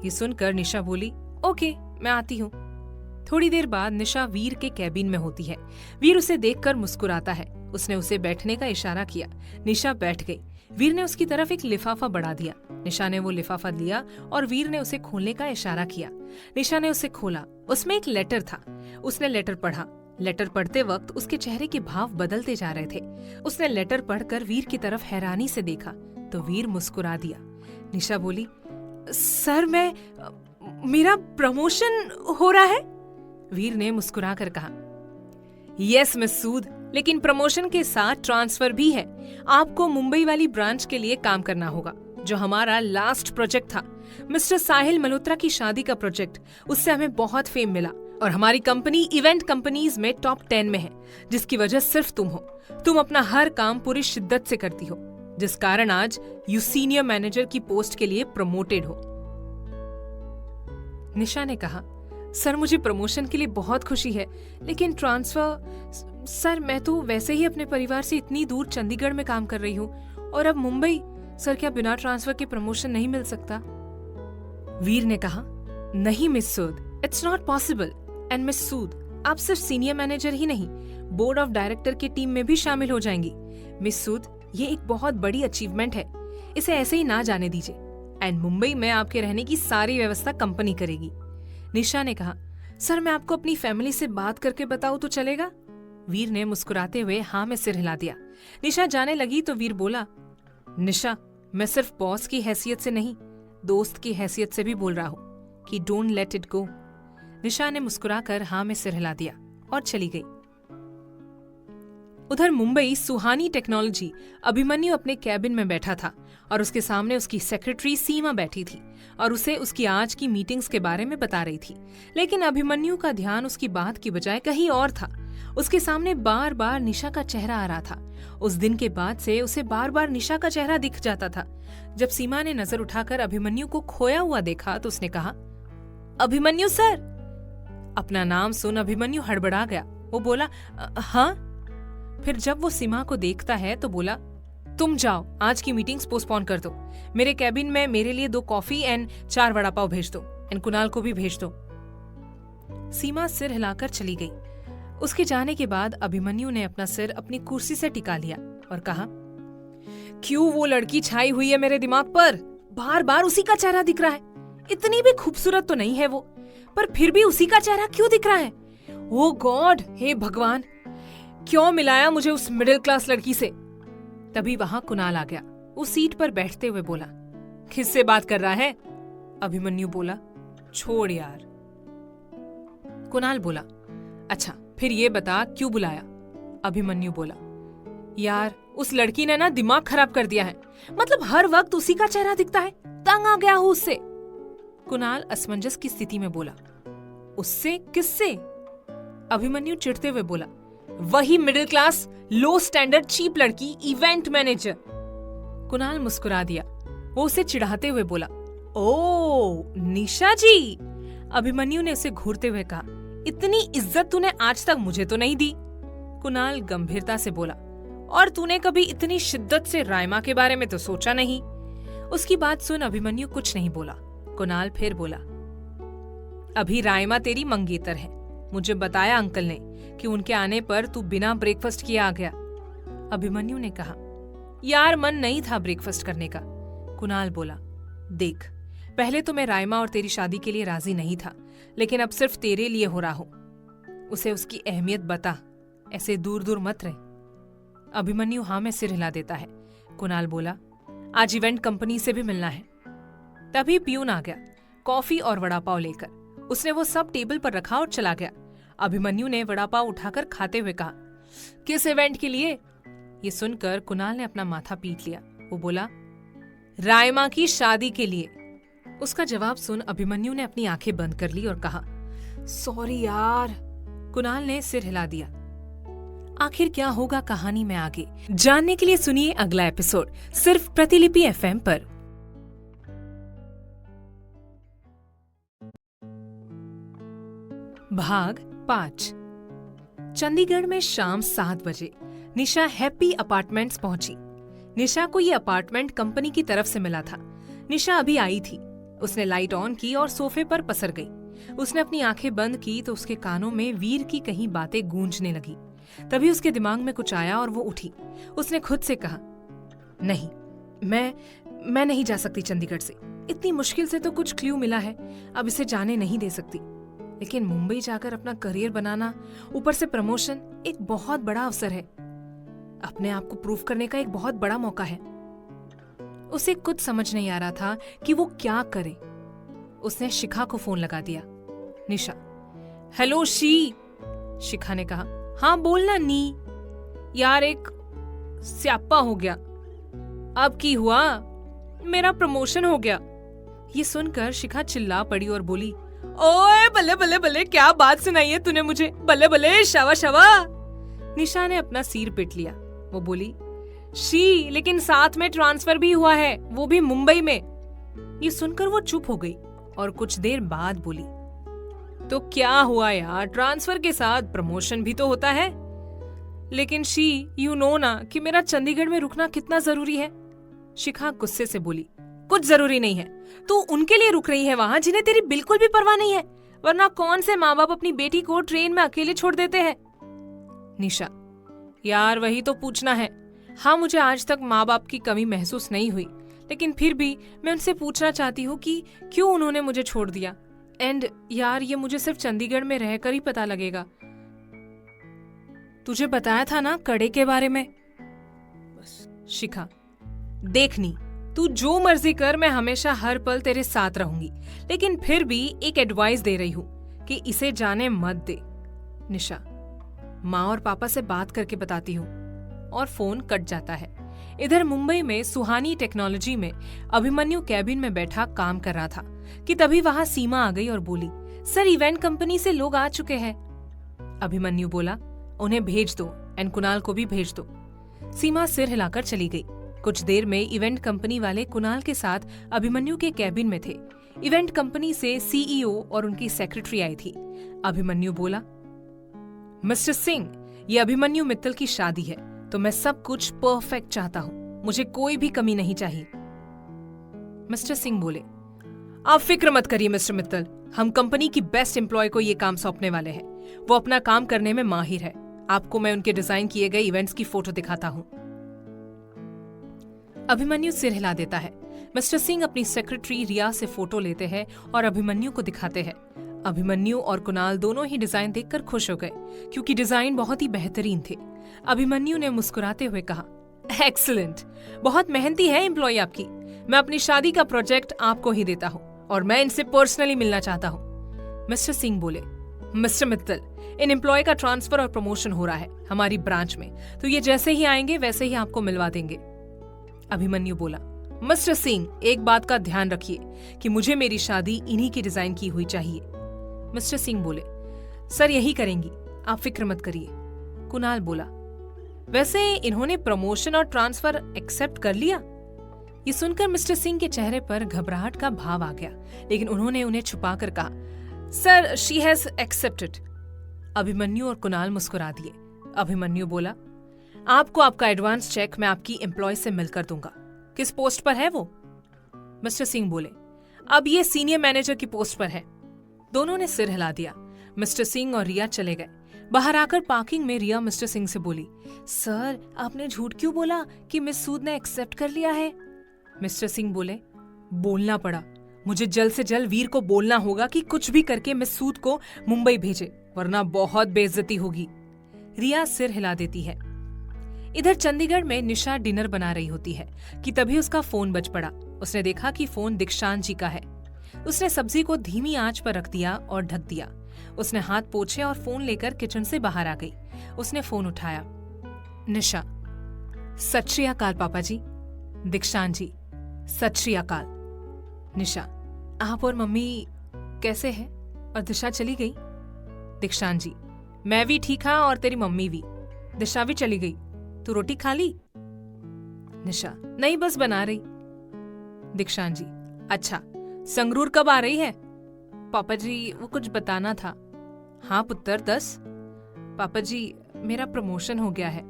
A: ये सुनकर निशा बोली, ओके मैं आती हूँ। थोड़ी देर बाद निशा वीर के कैबिन में होती है। वीर उसे देखकर मुस्कुराता है। उसने उसे बैठने का इशारा किया। निशा बैठ गई। वीर ने उसकी तरफ एक लिफाफा बढ़ा दिया। निशा ने वो लिफाफा लिया और वीर ने उसे खोलने का इशारा किया। निशा ने उसे खोला। उसमें एक लेटर था। उसने लेटर पढ़ा। लेटर पढ़ते वक्त उसके चेहरे के भाव बदलते जा रहे थे। उसने लेटर पढ़कर वीर की तरफ हैरानी से देखा तो वीर मुस्कुरा दिया। निशा बोली, सर मेरा प्रमोशन हो रहा है? वीर ने मुस्कुरा कर कहा, यस मिस सूद, लेकिन प्रमोशन के साथ ट्रांसफर भी है। आपको मुंबई वाली ब्रांच के लिए काम करना होगा, जो हमारा लास्ट प्रोजेक्ट था, मिस्टर साहिल मल्होत्रा की शादी का प्रोजेक्ट। उससे हमें बहुत फेम मिला और हमारी कंपनी इवेंट कंपनीज में टॉप 10 में है, जिसकी वजह सिर्फ तुम हो। तुम अपना हर काम पूरी शिद्दत से करती हो, जिस कारण आज यू सीनियर मैनेजर की पोस्ट के लिए प्रमोटेड हो। निशा ने कहा, सर मुझे प्रमोशन के लिए बहुत खुशी है, लेकिन ट्रांसफर, सर मैं तो वैसे ही अपने परिवार से इतनी दूर चंडीगढ़ में काम कर रही हूँ और अब मुंबई। सर क्या बिना ट्रांसफर के प्रमोशन नहीं मिल सकता? वीर ने कहा, नहीं miss Sood, it's not possible. And miss Sood, आप सिर्फ सीनियर मैनेजर ही नहीं, बोर्ड ऑफ डायरेक्टर की टीम में भी शामिल हो जाएंगी। मिस सूद, ये एक बहुत बड़ी अचीवमेंट है, इसे ऐसे ही ना जाने दीजिए। एंड मुंबई में आपके रहने की सारी व्यवस्था कंपनी करेगी। निशा ने कहा, सर मैं आपको अपनी फैमिली से बात करके बताऊं तो चलेगा? वीर ने मुस्कुराते हुए हाँ में सिर हिला दिया। निशा जाने लगी तो वीर बोला, निशा मैं सिर्फ बॉस की हैसियत से नहीं, दोस्त की हैसियत से भी बोल रहा हूँ कि डोंट लेट इट गो। निशा ने मुस्कुराकर हाँ में सिर हिला दिया और चली गई। उधर मुंबई सुहानी टेक्नोलॉजी अभिमन्यु अपने कैबिन में बैठा था और उसके सामने उसकी सेक्रेटरी सीमा बैठी थी और उसे उसकी आज की मीटिंग्स के बारे में बता रही थी। लेकिन अभिमन्यु का ध्यान उसकी बात की बजाय कहीं और था। उसके सामने बार बार निशा का चेहरा आ रहा था। उस दिन के बाद से उसे बार बार निशा का चेहरा दिख जाता था। जब सीमा ने नजर उठाकर अभिमन्यु को खोया हुआ देखा तो उसने कहा, अभिमन्यु सर। अपना नाम सुन अभिमन्यु हड़बड़ा गया। वो बोला, हाँ। फिर जब वो सीमा को देखता है तो बोला, तुम जाओ, आज की मीटिंग्स पोस्टपोन कर दो। मेरे कैबिन में मेरे लिए 2 कॉफी एंड 4 वड़ा पाव भेज दो एंड कुणाल को भी भेज दो। सीमा सिर हिलाकर चली गई। उसके जाने के बाद अभिमन्यु ने अपना सिर अपनी कुर्सी से टिका लिया और कहा, क्यों वो लड़की छाई हुई है मेरे दिमाग पर? बार बार उसी का चेहरा दिख रहा है। इतनी भी खूबसूरत तो नहीं है वो, पर फिर भी उसी का चेहरा क्यों दिख रहा है? ओ गॉड, हे भगवान, क्यों मिलाया मुझे उस मिडिल क्लास लड़की से? तभी वहां कुणाल आ गया। वो सीट पर बैठते हुए बोला, किससे बात कर रहा है? अभिमन्यु बोला, छोड़ यार। कुणाल बोला, अच्छा फिर ये बता क्यों बुलाया? अभिमन्यु बोला, यार उस लड़की ने ना दिमाग खराब कर दिया है। मतलब हर वक्त उसी का चेहरा दिखता है, तंग आ गया हूं उससे। कुणाल असमंजस की स्थिति में बोला, उससे? किससे? अभिमन्यु चिढ़ते हुए बोला, वही मिडिल क्लास लो स्टैंडर्ड चीप लड़की, इवेंट मैनेजर। कुणाल मुस्कुरा दिया। वो उसे चिढ़ाते हुए बोला, ओ निशा जी। अभिमन्यु ने उसे घूरते हुए कहा, इतनी इज्जत तूने आज तक मुझे तो नहीं दी। कुणाल गंभीरता से बोला, और तूने कभी इतनी शिद्दत से रायमा के बारे में तो सोचा नहीं। उसकी बात सुन अभिमन्यु कुछ नहीं बोला। कुणाल फिर बोला, अभी रायमा तेरी मंगेतर है। मुझे बताया अंकल ने कि उनके आने पर तू बिना ब्रेकफास्ट किए आ गया। अभिमन्यु ने कहा, यार मन नहीं था ब्रेकफास्ट करने का। कुणाल बोला, देख पहले तो मैं रायमा और तेरी शादी के लिए राजी नहीं था, लेकिन अब सिर्फ तेरे लिए हो रहा हूं। उसे उसकी अहमियत बता, ऐसे दूर दूर मत रहे। अभिमन्यु हाँ में सिर हिला देता है। कुणाल बोला, आज इवेंट कंपनी से भी मिलना है। तभी पियून आ गया, कॉफी और वड़ा पाव लेकर। उसने वो सब टेबल पर रखा और चला गया। अभिमन्यु ने वड़ा पाव उठाकर खाते हुए कहा, किस इवेंट के लिए? ये सुनकर कुणाल ने अपना माथा पीट लिया। वो बोला, रायमा की शादी के लिए। उसका जवाब सुन अभिमन्यु ने अपनी आंखें बंद कर ली और कहा, सॉरी यार। कुणाल ने सिर हिला दिया। आखिर क्या होगा कहानी में आगे जानने के लिए सुनिए अगला एपिसोड सिर्फ प्रतिलिपि एफएम पर। भाग 5। चंडीगढ़ में शाम 7 बजे निशा हैप्पी अपार्टमेंट्स पहुंची। निशा को ये अपार्टमेंट कंपनी की तरफ से मिला था। निशा अभी आई थी। उसने लाइट ऑन की और सोफे पर पसर गई। उसने अपनी आंखें बंद की तो उसके कानों में वीर की कहीं बातें गूंजने लगी। तभी उसके दिमाग में कुछ आया और वो उठी। उसने खुद से कहा, नहीं, मैं नहीं जा सकती चंडीगढ़ से। इतनी मुश्किल से तो कुछ क्लू मिला है, अब इसे जाने नहीं दे सकती। लेकिन मुंबई जाकर अपना करियर बनाना, ऊपर से प्रमोशन, एक बहुत बड़ा अवसर है। अपने आप को प्रूव करने का एक बहुत बड़ा मौका है। उसे कुछ समझ नहीं आ रहा था कि वो क्या करे। उसने शिखा को फोन लगा दिया। निशा, हेलो शी। शिखा ने कहा, हाँ बोलना नी। यार एक स्यापा हो गया। अब की हुआ? मेरा प्रमोशन हो गया। ये सुनकर शिखा चिल्ला पड़ी और बोली, ओए बल्ले बल्ले बल्ले, क्या बात सुनाई है तूने मुझे, बल्ले बल्ले, शावा शावा। निशा ने अपना सिर पीट लिया। वो बोली, शी, लेकिन साथ में ट्रांसफर भी हुआ है, वो भी मुंबई में। ये सुनकर वो चुप हो गई और कुछ देर बाद बोली, तो क्या हुआ यार, ट्रांसफर के साथ प्रमोशन भी तो होता है। लेकिन शी, यू नो ना कि मेरा चंडीगढ़ में रुकना कितना जरूरी है। शिखा गुस्से से बोली, कुछ जरूरी नहीं है, तू उनके लिए रुक रही है वहां जिन्हें तेरी बिल्कुल भी परवाह नहीं है, वरना कौन से माँ बाप अपनी बेटी को ट्रेन में अकेले छोड़ देते हैं। निशा, यार वही तो पूछना है। हाँ, मुझे आज तक माँ बाप की कमी महसूस नहीं हुई, लेकिन फिर भी मैं उनसे पूछना चाहती हूँ कि क्यों उन्होंने मुझे छोड़ दिया। एंड यार, ये मुझे सिर्फ चंडीगढ़ में रहकर ही पता लगेगा। तुझे बताया था ना कड़े के बारे में। शिखा, देखनी, तू जो मर्जी कर, मैं हमेशा हर पल तेरे साथ रहूंगी, लेकिन फिर भी एक एडवाइस दे रही हूँ कि इसे जाने मत दे। निशा, माँ और पापा से बात करके बताती हूँ। और फोन कट जाता है। इधर मुंबई में सुहानी टेक्नोलॉजी में अभिमन्यु कैबिन में बैठा काम कर रहा था कि तभी वहां सीमा आ गई और बोली, सर, इवेंट कंपनी से लोग आ चुके हैं। अभिमन्यु बोला, उन्हें भेज दो एंड कुणाल को भी भेज दो। सीमा सिर हिलाकर चली गई। कुछ देर में इवेंट कंपनी वाले कुणाल के साथ अभिमन्यु के कैबिन में थे। इवेंट कंपनी से सीईओ और उनकी सेक्रेटरी आई थी। अभिमन्यु बोला, मिस्टर सिंह, ये अभिमन्यु मित्तल की शादी है, तो मैं सब कुछ परफेक्ट चाहता हूँ, मुझे कोई भी कमी नहीं चाहिए। मिस्टर सिंह बोले, आप फिक्र मत करिए मिस्टर मित्तल, हम कंपनी की बेस्ट एम्प्लॉय को ये काम सौंपने वाले हैं। वो अपना काम करने में माहिर है। आपको मैं उनके डिजाइन किए गए इवेंट्स की फोटो दिखाता हूँ। अभिमन्यु सिर हिला देता है। मिस्टर सिंह अपनी सेक्रेटरी रिया से फोटो लेते हैं और अभिमन्यु को दिखाते हैं। अभिमन्यु और कुणाल दोनों ही डिजाइन देखकर खुश हो गए, क्योंकि डिजाइन बहुत ही बेहतरीन थे। अभिमन्यु ने मुस्कुराते हुए कहा, एक्सीलेंट, बहुत मेहनती है एम्प्लॉय आपकी। मैं अपनी शादी का प्रोजेक्ट आपको ही देता हूँ और मैं इनसे पर्सनली मिलना चाहता हूँ। मिस्टर सिंह बोले, मिस्टर मित्तल, इन एम्प्लॉय का ट्रांसफर और प्रमोशन हो रहा है हमारी ब्रांच में, तो ये जैसे ही आएंगे वैसे ही आपको मिलवा देंगे। अभिमन्यु बोला, मिस्टर सिंह, एक बात का ध्यान रखिए कि मुझे मेरी शादी इन्हीं की डिजाइन की हुई चाहिए। मिस्टर सिंह बोले, सर यही करेंगी, आप फिक्र मत करिए। कुणाल बोला, वैसे इन्होंने प्रमोशन और ट्रांसफर एक्सेप्ट कर लिया? ये सुनकर मिस्टर सिंह के चेहरे पर घबराहट का भाव आ गया, लेकिन उन्होंने उन्हें छुपाकर कहा, sir, she has accepted. Abhimanyu और कुणाल मुस्कुरा दिए। अभिमन्यु बोला, आपको आपका एडवांस चेक मैं आपकी एम्प्लॉय से मिलकर दूंगा। किस पोस्ट पर है वो? मिस्टर सिंह बोले, अब ये सीनियर मैनेजर की पोस्ट पर है। दोनों ने सिर हिला दिया। मिस्टर सिंह और रिया चले गए। बाहर आकर पार्किंग में रिया मिस्टर सिंह से बोली, सर, आपने झूठ क्यों बोला कि मिस सूद ने एक्सेप्ट कर लिया है? मिस्टर सिंह बोले, बोलना पड़ा, मुझे जल्द से जल्द वीर को बोलना होगा कि कुछ भी करके मिस सूद को मुंबई भेजे, वरना बहुत बेइज्जती होगी। रिया सिर हिला देती है। इधर चंडीगढ़ में निशा डिनर बना रही होती है कि तभी उसका फोन बज पड़ा। उसने देखा कि फोन दीक्षांत जी का है। उसने सब्जी को धीमी आंच पर रख दिया और ढक दिया। उसने हाथ पोंछे और फोन लेकर किचन से बाहर आ गई। उसने फोन उठाया। निशा, सत श्री अकाल पापा जी। दीक्षांत जी, सत श्री अकाल। निशा, आप और मम्मी कैसे हैं? और दिशा चली गई? दीक्षांत जी, मैं भी ठीक हाँ और तेरी मम्मी भी। दिशा भी चली गई। तू रोटी खा ली? निशा, नहीं, बस बना रही। दीक्षांत जी, अच्छा, संगरूर कब आ रही है? पापा जी, वो कुछ बताना था। हाँ पुत्र, 10। पापा जी, मेरा प्रमोशन हो गया है।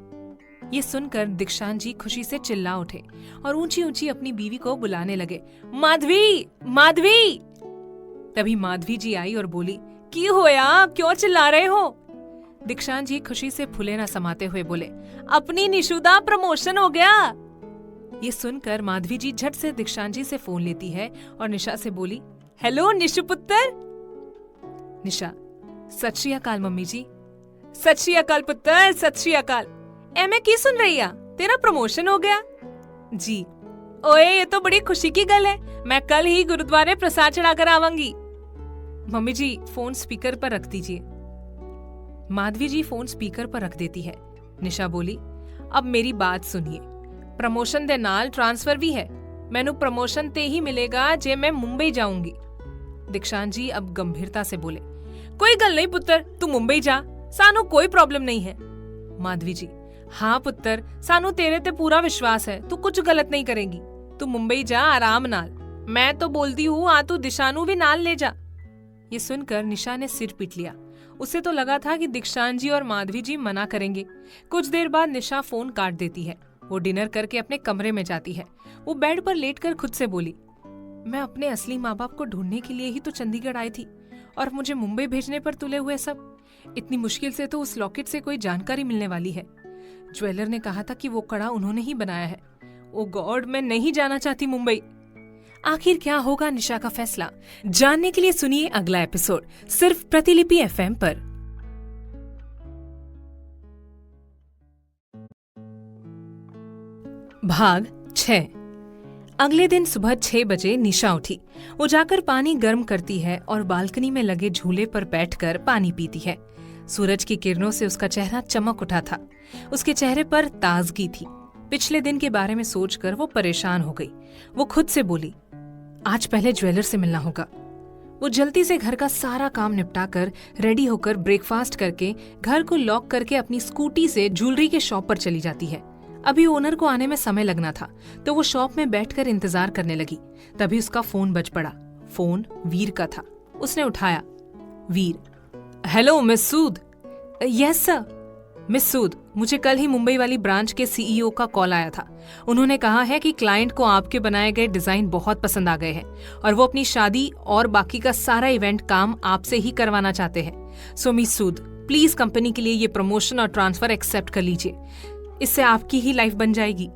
A: ये सुनकर दीक्षांत जी खुशी से चिल्ला उठे और ऊंची ऊंची अपनी बीवी को बुलाने लगे, माधवी, माधवी। तभी माधवी जी आई और बोली, की होया, क्यों चिल्ला रहे हो? दीक्षांत जी खुशी से फूले न समाते हुए बोले, अपनी निशुदा प्रमोशन हो गया। ये सुनकर माधवी जी झट से दीक्षांत जी से फोन लेती है और निशा से बोली, हेलो निशु पुत्र। निशा, सत श्री अकाल मम्मी जी। सत श्री अकाल पुत्र, सत श्री अकाल। मैं की सुन रही है, तेरा प्रमोशन हो गया? जी। ओए, ये तो बड़ी खुशी की गल है। मैं कल ही गुरुद्वारे प्रसाद चढ़ाकर आवांगी। मम्मी जी, फोन स्पीकर पर रख दीजिए। माधवी जी फोन स्पीकर पर रख देती है। निशा बोली, अब मेरी बात सुनिए, प्रमोशन दे नाल ट्रांसफर भी है। मैनू प्रमोशन ते ही मिलेगा जे मैं मुंबई जाऊंगी। दीक्षांत जी अब गंभीरता से बोले। कोई गल नहीं पुत्र, तू मुंबई जा, सानू कोई प्रॉब्लम नहीं है। माधवी जी, हाँ पुत्र, सानू तेरे ते पूरा विश्वास है, तू कुछ गलत नहीं करेगी। तू मुंबई जा आराम नाल, मैं तो बोलती हूँ आ तू दिशानू भी नाल ले जा। ये सुनकर निशा ने सिर पीट लिया। उसे तो लगा था कि दीक्षांत जी और माधवी जी मना करेंगे। कुछ देर बाद निशा फोन काट देती है। वो डिनर करके अपने कमरे में जाती है। वो बेड पर लेटकर खुद से बोली, मैं अपने असली माँ बाप को ढूंढने के लिए ही तो चंडीगढ़ आई थी, और मुझे मुंबई भेजने पर तुले हुए सब। इतनी मुश्किल से तो उस लॉकेट से कोई जानकारी मिलने वाली है। ज्वेलर ने कहा था कि वो कड़ा उन्होंने ही बनाया है। ओ गॉड, मैं नहीं जाना चाहती मुंबई। आखिर क्या होगा निशा का फैसला, जानने के लिए सुनिए अगला एपिसोड सिर्फ प्रतिलिपि एफएम पर। भाग 6। अगले दिन सुबह 6 बजे निशा उठी। वो जाकर पानी गर्म करती है और बालकनी में लगे झूले पर बैठकर पानी पीती है। सूरज की किरणों से उसका चेहरा चमक उठा था। उसके चेहरे पर ताजगी थी। पिछले दिन के बारे में सोचकर वो परेशान हो गई। वो खुद से बोली, आज पहले ज्वेलर से मिलना होगा। वो जल्दी से घर का सारा काम निपटाकर रेडी होकर ब्रेकफास्ट करके घर को लॉक करके अपनी स्कूटी से ज्वेलरी के शॉप पर चली जाती है। अभी ओनर को आने में समय लगना था, तो वो शॉप में बैठकर इंतजार करने लगी। तभी उसका फोन बज पड़ा। फोन वीर का था। उसने उठाया। Veer, hello miss Sood. Yes sir. Miss Sood, मुझे कल ही मुंबई वाली ब्रांच के सीईओ का कॉल आया था। उन्होंने कहा है कि क्लाइंट को आपके बनाए गए डिजाइन बहुत पसंद आ गए हैं और वो अपनी शादी और बाकी का सारा इवेंट काम आपसे ही करवाना चाहते हैं। सो मिस सूद, प्लीज कंपनी के लिए ये प्रमोशन और ट्रांसफर एक्सेप्ट कर लीजिए। इससे आपकी ही लाइफ बन जाएगी।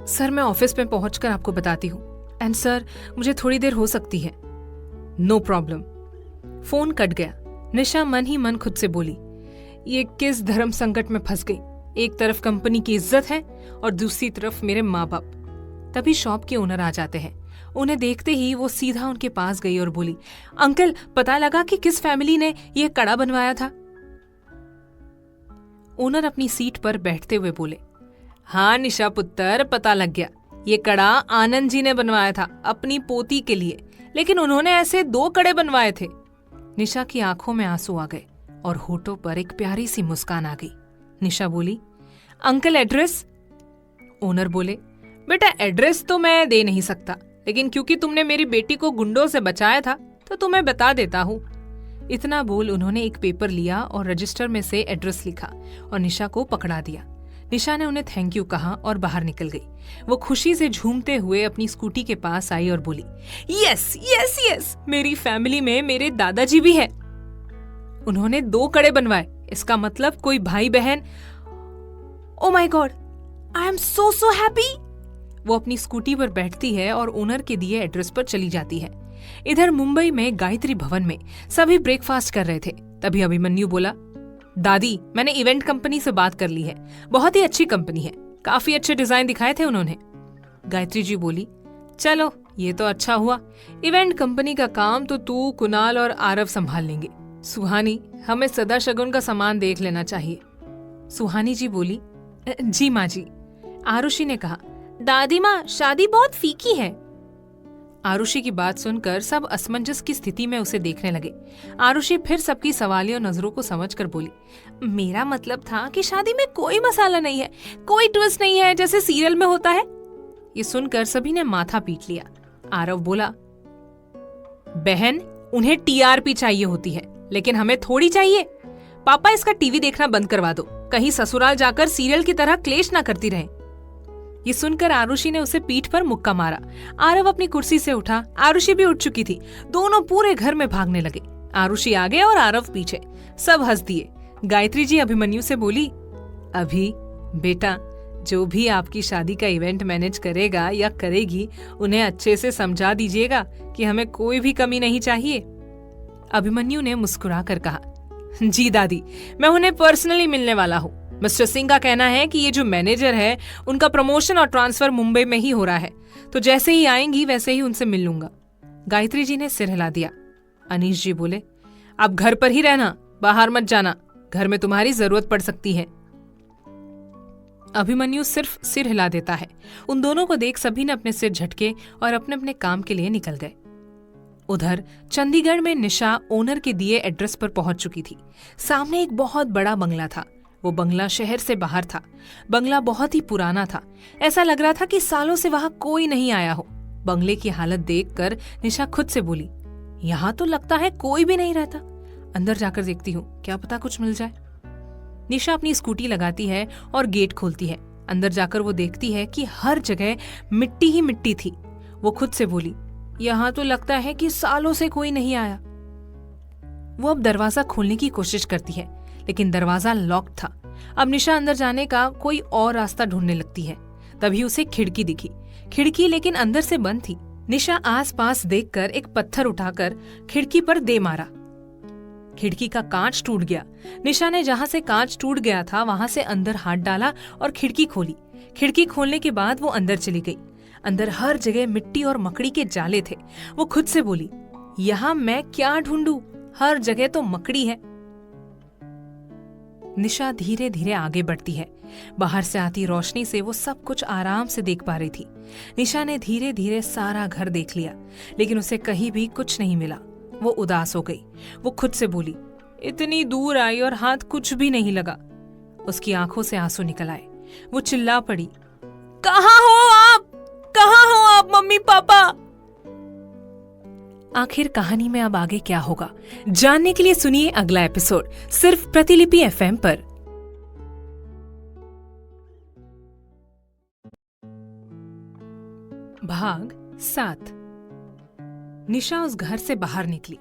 A: सर, मैं ऑफिस में पहुंचकर आपको बताती हूँ। एंड सर, मुझे थोड़ी देर हो सकती है। No problem. फोन कट गया। निशा मन ही मन खुद से बोली, ये किस धर्म संकट में फंस गई। एक तरफ कंपनी की इज्जत है और दूसरी तरफ मेरे माँ बाप। तभी शॉप के ओनर आ जाते हैं। उन्हें देखते ही वो सीधा उनके पास गई और बोली, अंकल, पता लगा कि किस फैमिली ने ये कड़ा बनवाया था? ओनर अपनी सीट पर बैठते हुए बोले, हाँ निशा पुत्र, पता लग गया। ये कड़ा आनंद जी ने बनवाया था अपनी पोती के लिए, लेकिन उन्होंने ऐसे 2 कड़े बनवाए थे। निशा की आंखों में आंसू आ गए और होठों पर एक प्यारी सी मुस्कान आ गई। निशा बोली, अंकल एड्रेस? ओनर बोले, बेटा एड्रेस तो मैं दे नहीं सकता, लेकिन क्योंकि तुमने मेरी बेटी को गुंडों से बचाया था तो तुम्हें बता देता हूँ। इतना बोल उन्होंने एक पेपर लिया और रजिस्टर में से एड्रेस लिखा और निशा को पकड़ा दिया। निशा ने उन्हें थैंक यू कहा और बाहर निकल गई। वो खुशी से झूमते हुए अपनी स्कूटी के पास आई और बोली, यस यस यस, मेरी फैमिली में मेरे दादाजी भी हैं। उन्होंने 2 कड़े बनवाए, इसका मतलब कोई भाई बहन। Oh my God, I am so happy. वो अपनी स्कूटी पर बैठती है और ओनर के दिए एड्रेस पर चली जाती है। इधर मुंबई में गायत्री भवन में सभी ब्रेकफास्ट कर रहे थे। तभी अभिमन्यु बोला, दादी, मैंने इवेंट कंपनी से बात कर ली है। बहुत ही अच्छी कंपनी है, काफी अच्छे डिजाइन दिखाए थे उन्होंने। गायत्री जी बोली, चलो ये तो अच्छा हुआ। इवेंट कंपनी का काम तो तू, कुणाल और आरव संभाल लेंगे। सुहानी, हमें सदा शगुन का सामान देख लेना चाहिए। सुहानी जी बोली, जी माँ जी। आरुषि ने कहा, दादी माँ, शादी बहुत फीकी है। आरुषि की बात सुनकर सब असमंजस की स्थिति में उसे देखने लगे। आरुषि फिर सबकी सवालियों नजरों को समझकर बोली, मेरा मतलब था कि शादी में कोई मसाला नहीं है, कोई ट्विस्ट नहीं है जैसे सीरियल में होता है। ये सुनकर सभी ने माथा पीट लिया। आरव बोला, बहन, उन्हें टीआरपी चाहिए होती है, लेकिन हमें थोड़ी चाहिए। पापा, इसका टीवी देखना बंद करवा दो, कहीं ससुराल जाकर सीरियल की तरह क्लेश ना करती रहे। ये सुनकर आरुषि ने उसे पीठ पर मुक्का मारा। आरव अपनी कुर्सी से उठा। आरुषि भी उठ चुकी थी। दोनों पूरे घर में भागने लगे। आरुषि आगे और आरव पीछे। सब हंस दिए। गायत्री जी अभिमन्यु से बोली, अभी बेटा, जो भी आपकी शादी का इवेंट मैनेज करेगा या करेगी, उन्हें अच्छे से समझा दीजिएगा कि हमें कोई भी कमी नहीं चाहिए। अभिमन्यु ने मुस्कुरा कर कहा, जी दादी, मैं उन्हें पर्सनली मिलने वाला हूँ। मिस्टर सिंह का कहना है कि ये जो मैनेजर है, उनका प्रमोशन और ट्रांसफर मुंबई में ही हो रहा है, तो जैसे ही आएंगी वैसे ही उनसे मिल लूंगा। गायत्री जी ने सिर हिला दिया। अनीश जी बोले, आप घर पर ही रहना, बाहर मत जाना, घर में तुम्हारी जरूरत पड़ सकती है। अभिमन्यु सिर्फ सिर हिला देता है। उन दोनों को देख सभी ने अपने सिर झटके और अपने अपने काम के लिए निकल गए। उधर चंडीगढ़ में निशा ओनर के दिए एड्रेस पर पहुंच चुकी थी। सामने एक बहुत बड़ा बंगला था। वो बंगला शहर से बाहर था। बंगला बहुत ही पुराना था। ऐसा लग रहा था कि सालों से वहां कोई नहीं आया हो। बंगले की हालत देखकर निशा खुद से बोली, यहाँ तो लगता है कोई भी नहीं रहता। अंदर जाकर देखती हूँ, क्या पता कुछ मिल जाए। निशा अपनी स्कूटी लगाती है और गेट खोलती है। अंदर जाकर वो देखती है कि हर जगह मिट्टी ही मिट्टी थी। वो खुद से बोली, यहाँ तो लगता है कि सालों से कोई नहीं आया। वो अब दरवाजा खोलने की कोशिश करती है, लेकिन दरवाजा लॉक था। अब निशा अंदर जाने का कोई और रास्ता ढूंढने लगती है। तभी उसे खिड़की दिखी। खिड़की लेकिन अंदर से बंद थी। निशा आसपास देखकर एक पत्थर उठाकर खिड़की पर दे मारा। खिड़की का कांच टूट गया। निशा ने जहां से कांच टूट गया था वहां से अंदर हाथ डाला और खिड़की खोली। खिड़की खोलने के बाद वो अंदर चली गई। अंदर हर जगह मिट्टी और मकड़ी के जाले थे। वो खुद से बोली, यहाँ मैं क्या ढूंढूं? हर जगह तो मकड़ी है। निशा धीरे धीरे आगे बढ़ती है। बाहर से आती रोशनी से वो सब कुछ आराम से देख पा रही थी। निशा ने धीरे धीरे सारा घर देख लिया, लेकिन उसे कहीं भी कुछ नहीं मिला। वो उदास हो गई। वो खुद से बोली, इतनी दूर आई और हाथ कुछ भी नहीं लगा। उसकी आंखों से आंसू निकल आए। वो चिल्ला पड़ी, कहाँ हो आप? कहाँ हो आप मम्मी पापा? आखिर कहानी में अब आगे क्या होगा, जानने के लिए सुनिए अगला एपिसोड सिर्फ प्रतिलिपि एफएम पर। भाग 7। निशा उस घर से बाहर निकली।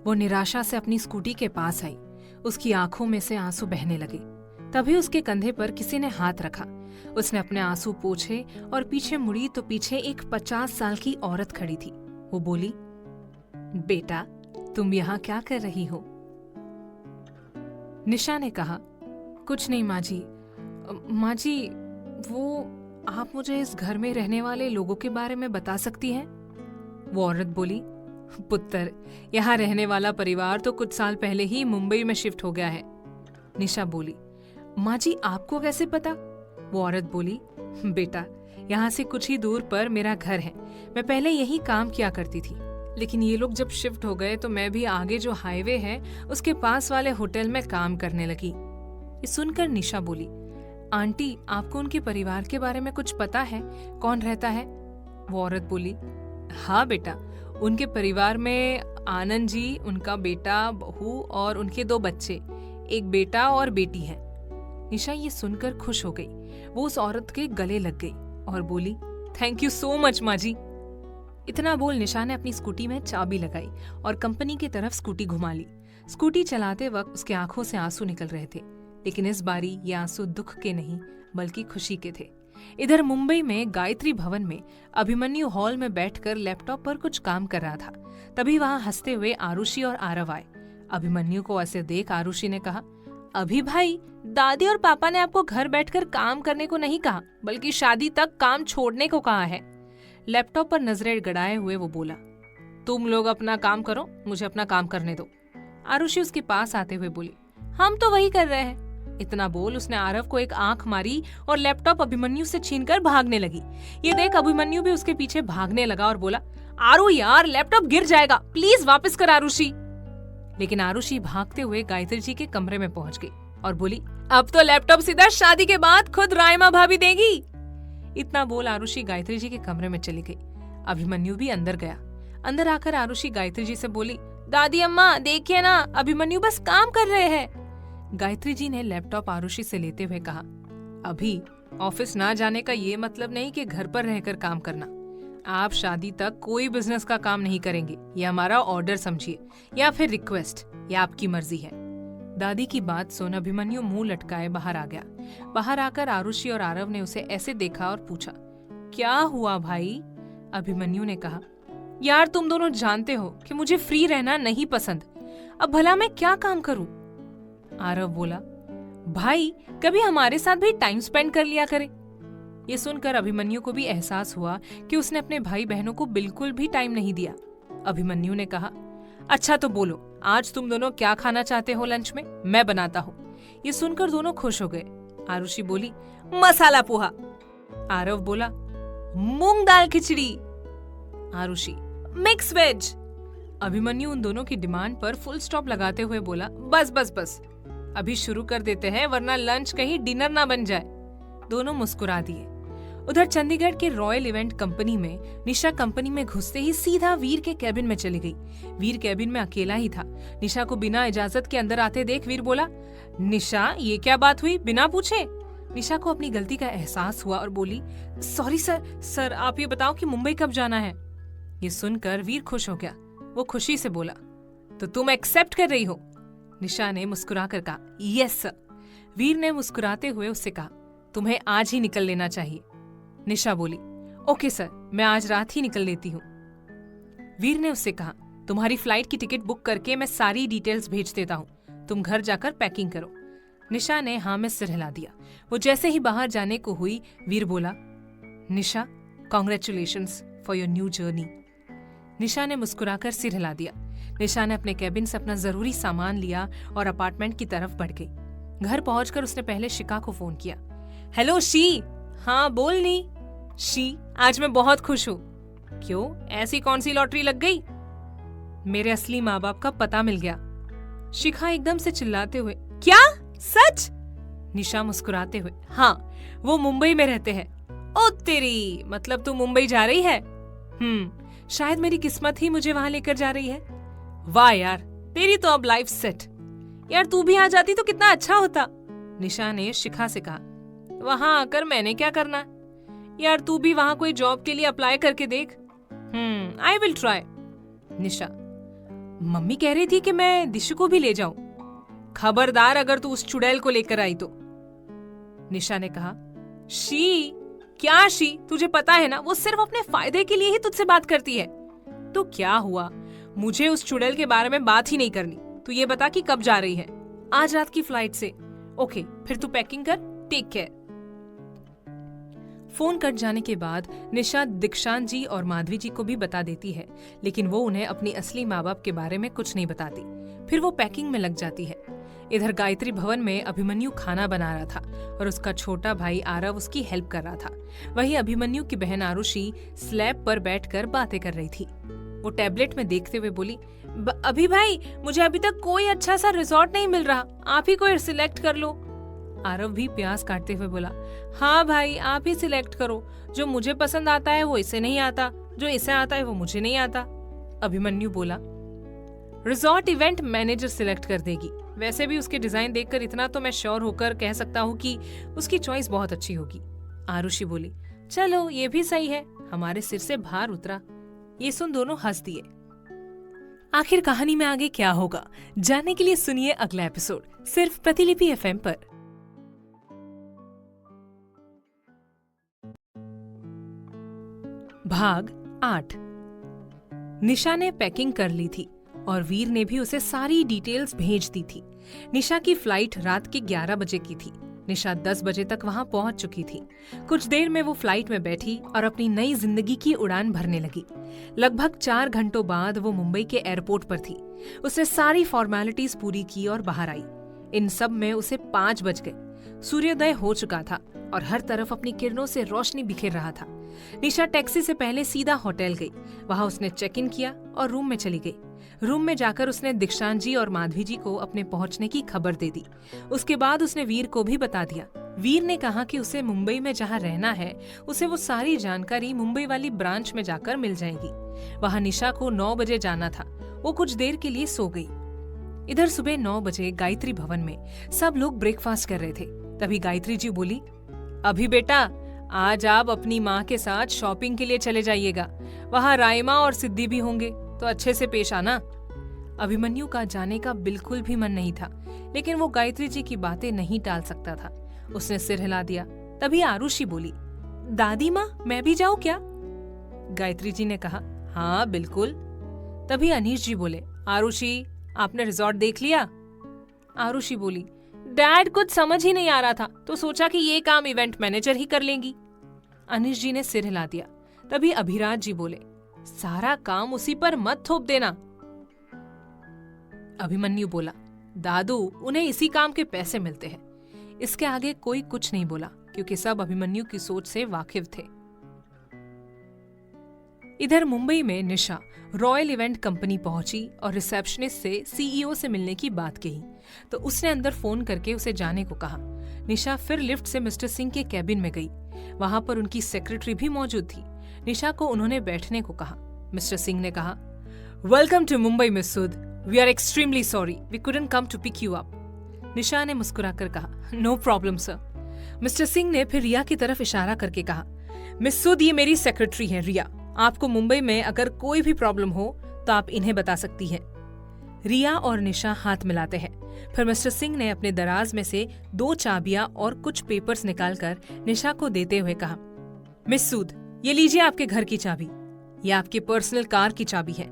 A: वो निराशा से अपनी स्कूटी के पास आई। उसकी आंखों में से आंसू बहने लगे। तभी उसके कंधे पर किसी ने हाथ रखा। उसने अपने आंसू पोंछे और पीछे मुड़ी तो पीछे एक 50 साल की औरत खड़ी थी। वो बोली, बेटा तुम यहाँ क्या कर रही हो? निशा ने कहा, कुछ नहीं माँ जी। माँ जी, वो आप मुझे इस घर में रहने वाले लोगों के बारे में बता सकती हैं? वो औरत बोली, पुत्र, यहाँ रहने वाला परिवार तो कुछ साल पहले ही मुंबई में शिफ्ट हो गया है। निशा बोली, माँ जी आपको कैसे पता? वो औरत बोली, बेटा यहाँ से कुछ ही दूर पर मेरा घर है। मैं पहले यही काम किया करती थी, लेकिन ये लोग जब शिफ्ट हो गए तो मैं भी आगे जो हाईवे है उसके पास वाले होटल में काम करने लगी। ये सुनकर निशा बोली, आंटी आपको उनके परिवार के बारे में कुछ पता है? कौन रहता है? वो औरत बोली, हाँ बेटा, उनके परिवार में आनंद जी, उनका बेटा, बहू और उनके 2 बच्चे, एक बेटा और बेटी है। निशा ये सुनकर खुश हो गई। वो उस औरत के गले लग गई और बोली, थैंक यू सो मच माँ जी। इतना बोल निशा ने अपनी स्कूटी में चाबी लगाई और कंपनी की तरफ स्कूटी घुमा ली। स्कूटी चलाते वक्त उसके आंखों से आंसू निकल रहे थे, लेकिन इस बारी ये आंसू दुख के नहीं बल्कि खुशी के थे। इधर मुंबई में गायत्री भवन में अभिमन्यु हॉल में बैठकर लैपटॉप पर कुछ काम कर रहा था। तभी वहां हंसते हुए आरुषि और आरव आए। अभिमन्यु को ऐसे देख आरुषि ने कहा, अभी भाई, दादी और पापा ने आपको घर बैठकर काम करने को नहीं कहा, बल्कि शादी तक काम छोड़ने को कहा है। लैपटॉप पर नजरें गड़ाए हुए वो बोला, तुम लोग अपना काम करो, मुझे अपना काम करने दो। आरुषि उसके पास आते हुए बोली, हम तो वही कर रहे हैं। इतना बोल उसने आरव को एक आंख मारी और लैपटॉप अभिमन्यु से छीनकर भागने लगी। ये देख अभिमन्यु भी उसके पीछे भागने लगा और बोला, आरु यार, लैपटॉप गिर जाएगा, प्लीज वापस कर आरुषि। लेकिन आरुषि भागते हुए गायत्री जी के कमरे में पहुंच गई और बोली, अब तो लैपटॉप सीधा शादी के बाद खुद रायमा भाभी देगी। इतना बोल आरुषि गायत्री जी के कमरे में चली गई। अभिमन्यु भी अंदर गया। अंदर आकर आरुषि गायत्री जी से बोली, दादी अम्मा देखिए ना, अभिमन्यु बस काम कर रहे हैं। गायत्री जी ने लैपटॉप आरुषि से लेते हुए कहा, अभी ऑफिस ना जाने का ये मतलब नहीं कि घर पर रहकर काम करना। आप शादी तक कोई बिजनेस का काम नहीं करेंगे, ये हमारा ऑर्डर समझिए या फिर रिक्वेस्ट, ये आपकी मर्जी है। दादी की बात सुन अभिमन्यु मुंह लटकाए बाहर आ गया। बाहर आकर आरुषि और आरव ने उसे ऐसे देखा और पूछा, क्या हुआ भाई? अभिमन्यु ने कहा, यार तुम दोनों जानते हो कि मुझे फ्री रहना नहीं पसंद, अब भला मैं क्या काम करूं? आरव बोला, भाई कभी हमारे साथ भी टाइम स्पेंड कर लिया करे। ये सुनकर अभिमन्यु को भी एहसास हुआ कि उसने अपने भाई बहनों को बिल्कुल भी टाइम नहीं दिया। अभिमन्यु ने कहा, अच्छा तो बोलो, आज तुम दोनों क्या खाना चाहते हो लंच में? मैं बनाता हूँ। ये सुनकर दोनों खुश हो गए। आरुषि बोली, मसाला पोहा। आरव बोला, मूंग दाल खिचड़ी। Aarushi, mix veg. अभिमन्यु उन दोनों की डिमांड पर फुल स्टॉप लगाते हुए बोला, बस बस बस, अभी शुरू कर देते हैं वरना लंच कहीं डिनर ना बन जाए। दोनों मुस्कुरा दिए। उधर चंडीगढ़ के रॉयल इवेंट कंपनी में निशा कंपनी में घुसते ही सीधा वीर के कैबिन में चली गई। वीर कैबिन में अकेला ही था। निशा को बिना इजाजत के अंदर आते देख वीर बोला, निशा ये क्या बात हुई बिना पूछे? निशा को अपनी गलती का एहसास हुआ और बोली, सॉरी सर आप ये बताओ कि मुंबई कब जाना है? ये सुनकर वीर खुश हो गया। वो खुशी से बोला, तो तुम एक्सेप्ट कर रही हो? निशा ने मुस्कुराकर कहा, यस सर। वीर ने मुस्कुराते हुए उससे कहा, तुम्हें आज ही निकल लेना चाहिए। निशा बोली, ओके सर, मैं आज रात ही निकल लेती हूँ। वीर ने उससे कहा, तुम्हारी फ्लाइट की टिकट बुक करके मैं सारी डिटेल्स भेज देता हूँ, तुम घर जाकर पैकिंग करो। निशा ने हाँ में सिर हिला दिया। वो जैसे ही बाहर जाने को हुई, वीर बोला, Nisha congratulations for your new journey. Nisha ने मुस्कुराकर सिर हिला दिया। निशा ने अपने कैबिन से अपना जरूरी सामान लिया और अपार्टमेंट की तरफ बढ़ गई। घर पहुंचकर उसने पहले शिका को फोन किया। Hello she. हाँ बोल नी। शी, आज मैं बहुत खुश हूँ। क्यों, ऐसी कौन सी लॉटरी लग गई? मेरे असली माँ बाप का पता मिल गया। शिखा एकदम से चिल्लाते हुए, क्या सच? निशा मुस्कुराते हुए, हाँ, वो मुंबई में रहते हैं। ओ तेरी, मतलब तू मुंबई जा रही है? शायद मेरी किस्मत ही मुझे वहां लेकर जा रही है। वाह यार, तेरी तो अब लाइफ सेट। यार तू भी आ जाती तो कितना अच्छा होता। निशा ने शिखा से कहा, वहां आकर मैंने क्या करना? यार तू भी वहां कोई जॉब के लिए अप्लाई करके देख। I will try. Nisha, mummy कह रही थी कि मैं दिशु को भी ले जाऊं। खबरदार अगर तू उस चुड़ैल को लेकर आई तो। निशा ने कहा, शी, क्या शी, तुझे पता है ना वो सिर्फ अपने फायदे के लिए ही तुझसे बात करती है। तो क्या हुआ, मुझे उस चुड़ैल के बारे में बात ही नहीं करनी। तू ये बता कि कब जा रही है? आज रात की फ्लाइट से। ओके, फिर तू पैकिंग कर, टेक केयर। फोन कट जाने के बाद निशा दीक्षांत जी और माधवी जी को भी बता देती है, लेकिन वो उन्हें अपनी असली माँ बाप के बारे में कुछ नहीं बताती। फिर वो पैकिंग में लग जाती है। इधर गायत्री भवन में अभिमन्यु खाना बना रहा था और उसका छोटा भाई आरव उसकी हेल्प कर रहा था। वहीं अभिमन्यु की बहन आरुषि स्लैब पर बैठकर बातें कर रही थी। वो टैबलेट में देखते हुए बोली, अभी भाई, मुझे अभी तक कोई अच्छा सा रिजॉर्ट नहीं मिल रहा, आप ही कोई सिलेक्ट कर लो। आरव भी प्याज काटते हुए बोला, हाँ भाई, आप ही सिलेक्ट करो। जो मुझे पसंद आता है वो इसे नहीं आता, जो इसे आता है वो मुझे नहीं आता। अभिमन्यु बोला, रिजॉर्ट इवेंट मैनेजर सिलेक्ट कर देगी। वैसे भी उसके डिजाइन देखकर इतना तो मैं श्योर होकर कह सकता हूँ कि उसकी चॉइस बहुत अच्छी होगी। आरुषि बोली, चलो ये भी सही है, हमारे सिर से भार उतरा। ये सुन दोनों हंस दिए। आखिर कहानी में आगे क्या होगा, जानने के लिए सुनिए अगला एपिसोड सिर्फ प्रतिलिपि FM पर। भाग 8। निशा ने पैकिंग कर ली थी और वीर ने भी उसे सारी डिटेल्स भेज दी थी। निशा की फ्लाइट रात के 11 बजे की थी। निशा 10 बजे तक वहां पहुंच चुकी थी। कुछ देर में वो फ्लाइट में बैठी और अपनी नई जिंदगी की उड़ान भरने लगी। लगभग 4 घंटों बाद वो मुंबई के एयरपोर्ट पर थी। उसने सारी फॉर्मेलिटीज पूरी की और बाहर आई। इन सब में उसे 5 बज गए। सूर्योदय हो चुका था और हर तरफ अपनी किरणों से रोशनी बिखेर रहा था। निशा टैक्सी से पहले सीधा होटल गई। वहां उसने चेक इन किया और रूम में चली गई। रूम में जाकर उसने दीक्षांत जी और माधवी जी को अपने पहुंचने की खबर दे दी। उसके बाद उसने वीर को भी बता दिया। वीर ने कहा कि उसे मुंबई में जहां रहना है, उसे वो सारी जानकारी मुंबई वाली ब्रांच में जाकर मिल जाएगी। वहां निशा को 9 बजे जाना था। वो कुछ देर के लिए सो गई। इधर सुबह 9 बजे गायत्री भवन में सब लोग ब्रेकफास्ट कर रहे थे। तभी गायत्री जी बोली, अभी बेटा, आज आप अपनी माँ के साथ शॉपिंग के लिए चले जाइएगा। वहाँ राइमा और सिद्धि भी होंगे, तो अच्छे से पेश आना। अभिमन्यु का जाने का बिल्कुल भी मन नहीं था, लेकिन वो गायत्री जी की बातें नहीं टाल सकता था। उसने सिर हिला दिया। तभी आरुषि बोली, दादी माँ, मैं भी जाऊँ क्या? गायत्री जी ने कहा, हाँ बिल्कुल। तभी अनीश जी बोले, आरुषि, आपने रिजॉर्ट देख लिया? आरुषि बोली, डैड, कुछ समझ ही नहीं आ रहा था, तो सोचा कि ये काम इवेंट मैनेजर ही कर लेंगी। अनीश जी ने सिर हिला दिया। तभी अभिराज जी बोले, सारा काम उसी पर मत थोप देना। अभिमन्यु बोला, दादू, उन्हें इसी काम के पैसे मिलते हैं। इसके आगे कोई कुछ नहीं बोला, क्योंकि सब अभिमन्यु की सोच से वाकिफ थे। इधर मुंबई में निशा रॉयल इवेंट कंपनी पहुंची और रिसेप्शनिस्ट से सीईओ से मिलने की बात कही तो उसने अंदर फोन करके उसे जाने को कहा। निशा फिर लिफ्ट से मिस्टर सिंह के कैबिन में गई। वहां पर उनकी सेक्रेटरी भी मौजूद थी। निशा को उन्होंने बैठने को कहा। मिस्टर सिंह ने कहा, welcome to Mumbai miss Sood, we are extremely sorry we couldn't come to pick you up. Nisha ने मुस्कुराकर कहा, no problem sir. Mister Singh ने फिर रिया की तरफ इशारा करके कहा, मिस सूद ये मेरी सेक्रेटरी है रिया, आपको मुंबई में अगर कोई भी प्रॉब्लम हो तो आप इन्हें बता सकती है। रिया और निशा हाथ मिलाते हैं। फिर मिस्टर सिंह ने अपने दराज में से 2 चाबियां और कुछ पेपर्स निकालकर निशा को देते हुए कहा, मिस सूद ये लीजिए आपके घर की चाबी, ये आपके पर्सनल कार की चाबी है।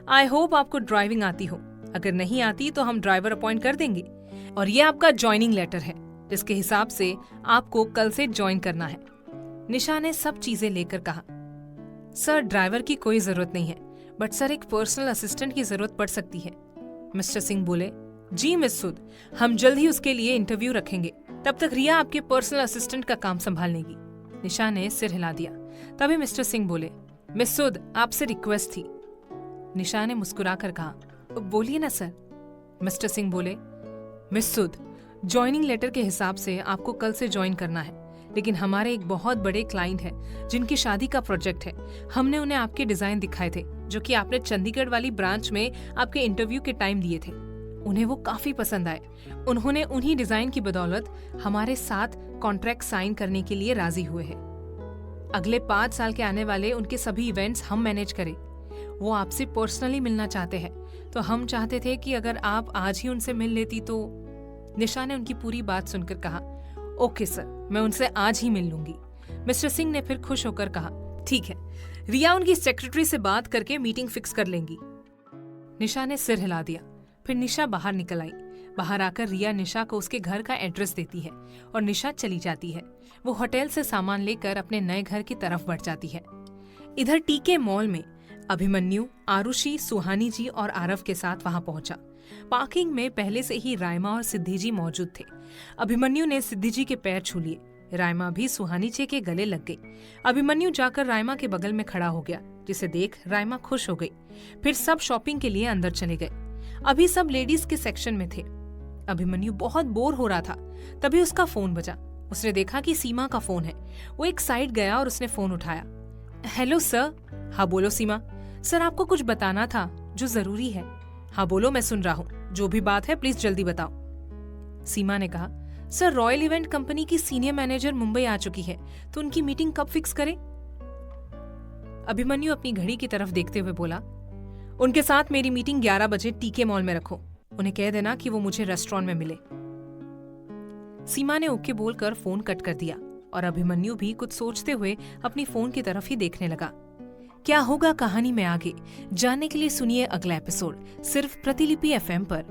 A: आई होप आपको ड्राइविंग आती हो, अगर नहीं आती तो हम ड्राइवर अपॉइंट कर देंगे। और ये आपका ज्वाइनिंग लेटर है जिसके हिसाब से आपको कल से ज्वाइन करना है। निशा ने सब चीजें लेकर कहा, सर ड्राइवर की कोई जरूरत नहीं है, बट सर एक पर्सनल असिस्टेंट की जरूरत पड़ सकती है। मिस्टर सिंह बोले, जी मिस सूद, हम जल्द ही उसके लिए इंटरव्यू रखेंगे, तब तक रिया आपके पर्सनल असिस्टेंट का काम संभाल लेगी। निशा ने सिर हिला दिया। तभी मिस्टर सिंह बोले, मिस सूद आपसे रिक्वेस्ट थी। निशा ने मुस्कुराकर कहा, बोलिए ना सर। मिस्टर सिंह बोले, मिस सूद ज्वाइनिंग लेटर के हिसाब से आपको कल से ज्वाइन करना है, लेकिन हमारे एक बहुत बड़े क्लाइंट है जिनकी शादी का प्रोजेक्ट है। हमने उन्हें आपके डिजाइन दिखाए थे जो कि आपने चंडीगढ़ वाली ब्रांच में आपके इंटरव्यू के टाइम दिए थे। उन्हें वो काफी पसंद आए। उन्होंने उन्हीं डिजाइन की बदौलत हमारे साथ कॉन्ट्रैक्ट साइन करने के लिए राजी हुए हैं। अगले 5 साल के आने वाले उनके सभी इवेंट्स हम मैनेज करें। वो आपसे पर्सनली मिलना चाहते हैं, तो हम चाहते थे कि अगर आप आज ही उनसे मिल लेती तो। निशा ने उनकी पूरी बात सुनकर कहा, ओके सर, मैं उनसे आज ही मिल लूंगी। मिस्टर सिंह ने फिर खुश होकर कहा, ठीक है, रिया उनकी सेक्रेटरी से बात करके मीटिंग फिक्स कर लेंगी। निशा ने सिर हिला दिया। फिर निशा बाहर निकल आई। बाहर आकर रिया निशा को उसके घर का एड्रेस देती है और निशा चली जाती है। वो होटल से सामान लेकर अपने नए घर की तरफ बढ़ जाती है। इधर टीके मॉल में अभिमन्यु, आरुषि, सुहानी जी और आरव के साथ वहां पहुंचा। पार्किंग में पहले से ही रायमा और सिद्धि जी मौजूद थे। अभिमन्यु ने सिद्धि जी के पैर छू लिए। रायमा भी सुहानी जी के गले लग गई। अभिमन्यु जाकर रायमा के बगल में खड़ा हो गया, जिसे देख रायमा खुश हो गई। फिर सब शॉपिंग के लिए अंदर चले गए। अभी सब लेडीज के सेक्शन में थे। अभिमन्यु बहुत बोर हो रहा था। तभी उसका फोन बजा। उसने देखा कि सीमा का फोन है। वो एक साइड गया और उसने फोन उठाया। Hello sir. हाँ बोलो सीमा। सर आपको कुछ बताना था जो जरूरी है। हाँ बोलो, मैं सुन रहा हूँ। जो भी बात है प्लीज जल्दी बताओ। सीमा ने कहा, सर रॉयल इवेंट कंपनी की सीनियर मैनेजर मुंबई आ चुकी है, तो उनकी मीटिंग कब फिक्स करें? अभिमन्यु अपनी घड़ी की तरफ देखते हुए बोला, उनके साथ मेरी मीटिंग 11 बजे टीके मॉल में रखो। उन्हें कह देना कि वो मुझे रेस्टोरेंट में मिले। सीमा ने ओके बोलकर फोन कट कर दिया और अभिमन्यु भी कुछ सोचते हुए अपनी फोन की तरफ ही देखने लगा। क्या होगा कहानी में आगे जानने के लिए सुनिए अगला एपिसोड सिर्फ प्रतिलिपि एफएम पर।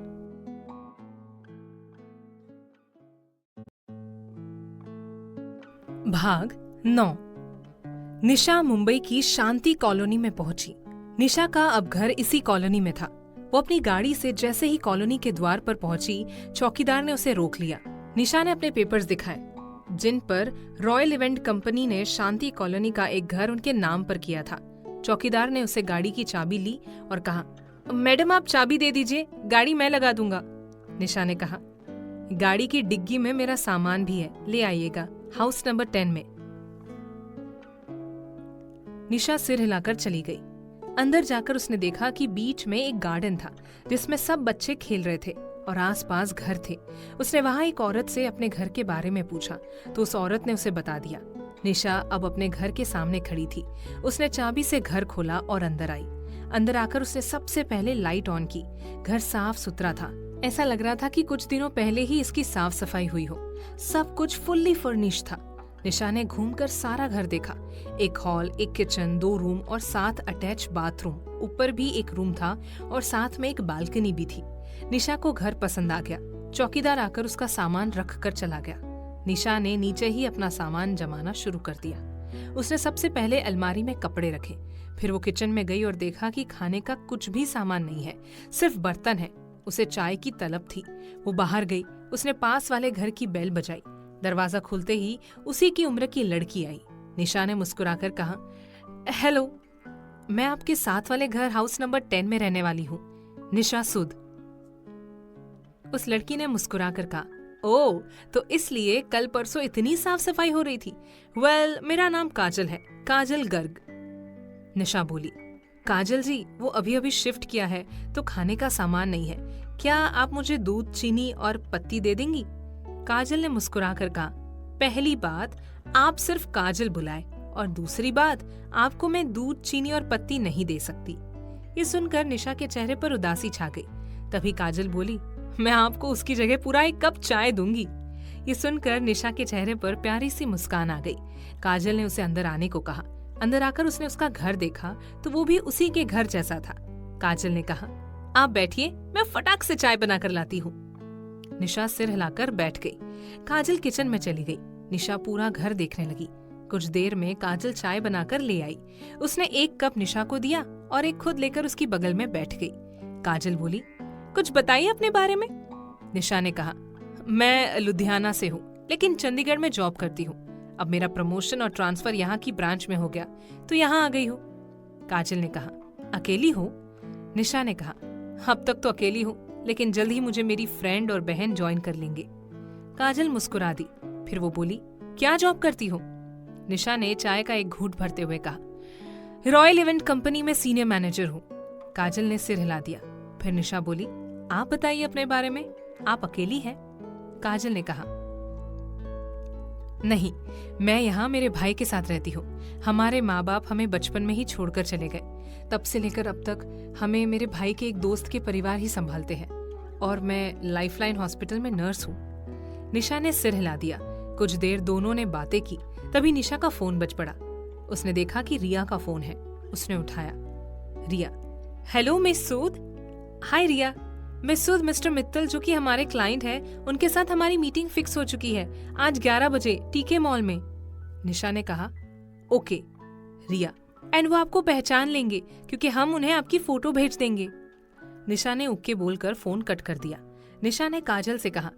A: भाग 9। निशा मुंबई की शांति कॉलोनी में पहुंची। निशा का अब घर इसी कॉलोनी में था। वो अपनी गाड़ी से जैसे ही कॉलोनी के द्वार पर पहुंची, चौकीदार ने उसे रोक लिया। निशा ने अपने पेपर्स दिखाए, जिन पर रॉयल इवेंट कंपनी ने शांति कॉलोनी का एक घर उनके नाम पर किया था। चौकीदार ने उसे गाड़ी की चाबी ली और कहा, मैडम आप चाबी दे दीजिए, गाड़ी मैं लगा दूंगा। निशा ने कहा, गाड़ी की डिग्गी में मेरा सामान भी है, ले आइएगा, हाउस नंबर 10 में। निशा सिर हिलाकर चली गई। अंदर जाकर उसने देखा कि बीच में एक गार्डन था जिसमें सब बच्चे खेल रहे थे और आसपास घर थे। उसने वहां एक औरत से अपने घर के बारे में पूछा तो उस औरत ने उसे बता दिया। निशा अब अपने घर के सामने खड़ी थी। उसने चाबी से घर खोला और अंदर आई। अंदर आकर उसने सबसे पहले लाइट ऑन की। घर साफ सुथरा था। ऐसा लग रहा था कि कुछ दिनों पहले ही इसकी साफ सफाई हुई हो। सब कुछ फुल्ली फर्निश्ड था। निशा ने घूमकर सारा घर देखा। एक हॉल, एक किचन, 2 रूम और 7 अटैच बाथरूम। ऊपर भी एक रूम था और साथ में एक बालकनी भी थी। निशा को घर पसंद आ गया। चौकीदार आकर उसका सामान रख कर चला गया। निशा ने नीचे ही अपना सामान जमाना शुरू कर दिया। उसने सबसे पहले अलमारी में कपड़े रखे। फिर वो किचन में गई और देखा कि खाने का कुछ भी सामान नहीं है, सिर्फ बर्तन है। उसे चाय की तलब थी। वो बाहर गई। उसने पास वाले घर की बेल बजाई। दरवाजा खुलते ही उसी की उम्र की लड़की आई। निशा ने मुस्कुराकर कहा, हेलो। मैं आपके साथ वाले घर हाउस नंबर 10 में रहने वाली हूँ, निशा सूद। उस लड़की ने मुस्कुराकर कहा, ओह, तो इसलिए कल परसों इतनी साफ सफाई हो रही थी। मेरा नाम काजल है, काजल गर्ग। निशा बोली, काजल जी, वो अभी अभी शिफ्ट किया है तो खाने का सामान नहीं है, क्या आप मुझे दूध, चीनी और पत्ती दे देंगी? काजल ने मुस्कुराकर कहा, पहली बात, आप सिर्फ काजल बुलाए, और दूसरी बात, आपको मैं दूध, चीनी और पत्ती नहीं दे सकती। ये सुनकर निशा के चेहरे पर उदासी छा गई। तभी काजल बोली, मैं आपको उसकी जगह पूरा 1 कप चाय दूंगी। ये सुनकर निशा के चेहरे पर प्यारी सी मुस्कान आ गई। काजल ने उसे अंदर आने को कहा। अंदर आकर उसने उसका घर देखा तो वो भी उसी के घर जैसा था। काजल ने कहा, आप बैठिए, मैं फटाक से चाय बनाकर लाती हूँ। निशा सिर हिलाकर बैठ गई। काजल किचन में चली गई। निशा पूरा घर देखने लगी। कुछ देर में काजल चाय बनाकर ले आई। उसने 1 कप निशा को दिया और 1 खुद लेकर उसकी बगल में बैठ गई। काजल बोली, कुछ बताइए अपने बारे में। निशा ने कहा, मैं लुधियाना से हूँ, लेकिन चंडीगढ़ में जॉब करती हूँ। अब मेरा प्रमोशन और ट्रांसफर यहाँ की ब्रांच में हो गया तो यहाँ आ गई हूँ। काजल ने कहा, अकेली हो? निशा ने कहा, अब तक तो अकेली हूँ, लेकिन जल्द ही मुझे मेरी फ्रेंड और बहन ज्वाइन कर लेंगे। काजल मुस्कुरा दी। फिर वो बोली, क्या जॉब करती हो? निशा ने चाय का 1 घूंट भरते हुए कहा, रॉयल इवेंट कंपनी में सीनियर मैनेजर हूँ। काजल ने सिर हिला दिया। फिर निशा बोली, आप बताइए अपने बारे में, आप अकेली हैं? काजल ने कहा, नहीं, मैं यहाँ मेरे भाई के साथ रहती हूँ। हमारे माँ बाप हमें बचपन में ही छोड़कर चले गए। तब से लेकर अब तक हमें मेरे भाई के एक दोस्त के परिवार ही संभालते हैं, और मैं लाइफलाइन हॉस्पिटल में नर्स हूँ। निशा ने सिर हिला दिया। कुछ देर दोनों ने बातें की। तभी निशा का फोन बज पड़ा। उसने देखा कि रिया का फोन है। उसने उठाया। रिया, हेलो मिस सूद। हाय रिया, मिस सूद, मिस्टर मित्तल जो कि हमारे क्लाइंट है, उनके साथ हमारी मीटिंग फिक्स हो चुकी है आज 11 बजे टीके मॉल में। निशा ने कहा, ओके। रिया, एंड वो आपको पहचान लेंगे क्योंकि हम उन्हें आपकी फोटो भेज देंगे। निशा ने ओके बोलकर फोन कट कर दिया। निशा ने काजल से कहा,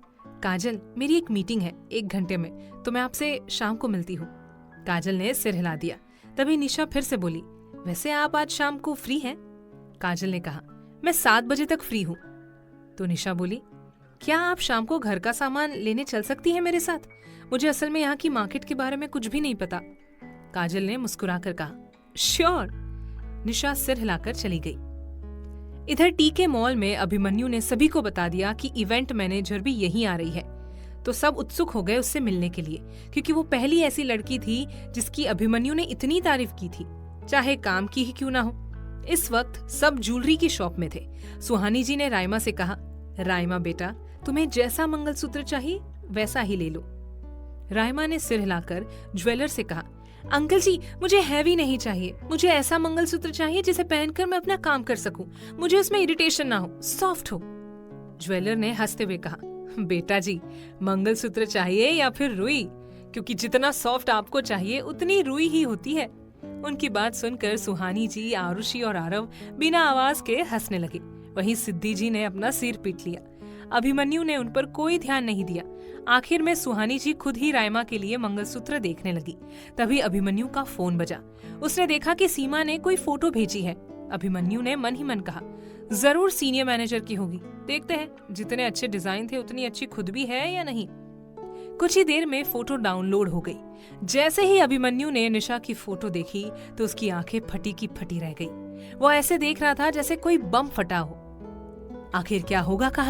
A: काजल, मेरी एक मीटिंग है 1 घंटे में, तो मैं आपसे शाम को मिलती हूँ। काजल ने सिर हिला दिया। तभी निशा फिर से बोली, वैसे आप आज शाम को फ्री हैं? काजल ने कहा, मैं 7 बजे तक फ्री हूँ। तो निशा बोली, क्या आप शाम को घर का सामान लेने चल सकती हैं मेरे साथ? मुझे असल में यहाँ की मार्केट के बारे में कुछ भी नहीं पता। काजल ने मुस्कुराकर कहा, श्योर। निशा सिर हिलाकर चली गई। इधर टीके मॉल में अभिमन्यु ने सभी को बता दिया कि इवेंट मैनेजर भी यहीं आ रही है। तो सब उत्सुक हो गए उससे मिलने के लिए, क्योंकि वो पहली ऐसी लड़की थी जिसकी अभिमन्यु ने इतनी तारीफ की थी, चाहे काम की ही क्यों ना हो। इस वक्त सब ज्वेलरी की शॉप में थे। सुहानी जी ने राइमा से कहा, राइमा बेटा, तुम्हें जैसा मंगलसूत्र चाहिए वैसा ही ले लो। राइमा ने सिर हिलाकर ज्वेलर से कहा, अंकल जी, मुझे हैवी नहीं चाहिए, मुझे ऐसा मंगलसूत्र चाहिए जिसे पहनकर मैं अपना काम कर सकूं, मुझे उसमें इरिटेशन ना हो, सॉफ्ट हो। ज्वेलर ने हंसते हुए कहा, बेटा जी, मंगलसूत्र चाहिए या फिर रुई? क्योंकि जितना सॉफ्ट आपको चाहिए उतनी रुई ही होती है। उनकी बात सुनकर सुहानी जी, आरुषि और आरव बिना आवाज के हंसने लगे। वहीं सिद्धि जी ने अपना सिर पीट लिया। अभिमन्यु ने उन पर कोई ध्यान नहीं दिया। आखिर में सुहानी जी खुद ही राइमा के लिए मंगलसूत्र देखने लगी। तभी अभिमन्यु का फोन बजा। उसने देखा कि सीमा ने कोई फोटो भेजी है। अभिमन्यु ने मन ही मन कहा, जरूर सीनियर मैनेजर की होगी, देखते हैं जितने अच्छे डिजाइन थे उतनी अच्छी खुद भी है या नहीं। कुछ ही देर में फोटो डाउनलोड हो गई। जैसे ही अभिमन्यु ने निशा की फोटो देखी तो उसकी आंखें फटी की फटी रह गई। वो ऐसे देख रहा था जैसे कोई बम फटा हो। आखिर क्या होगा कहानी?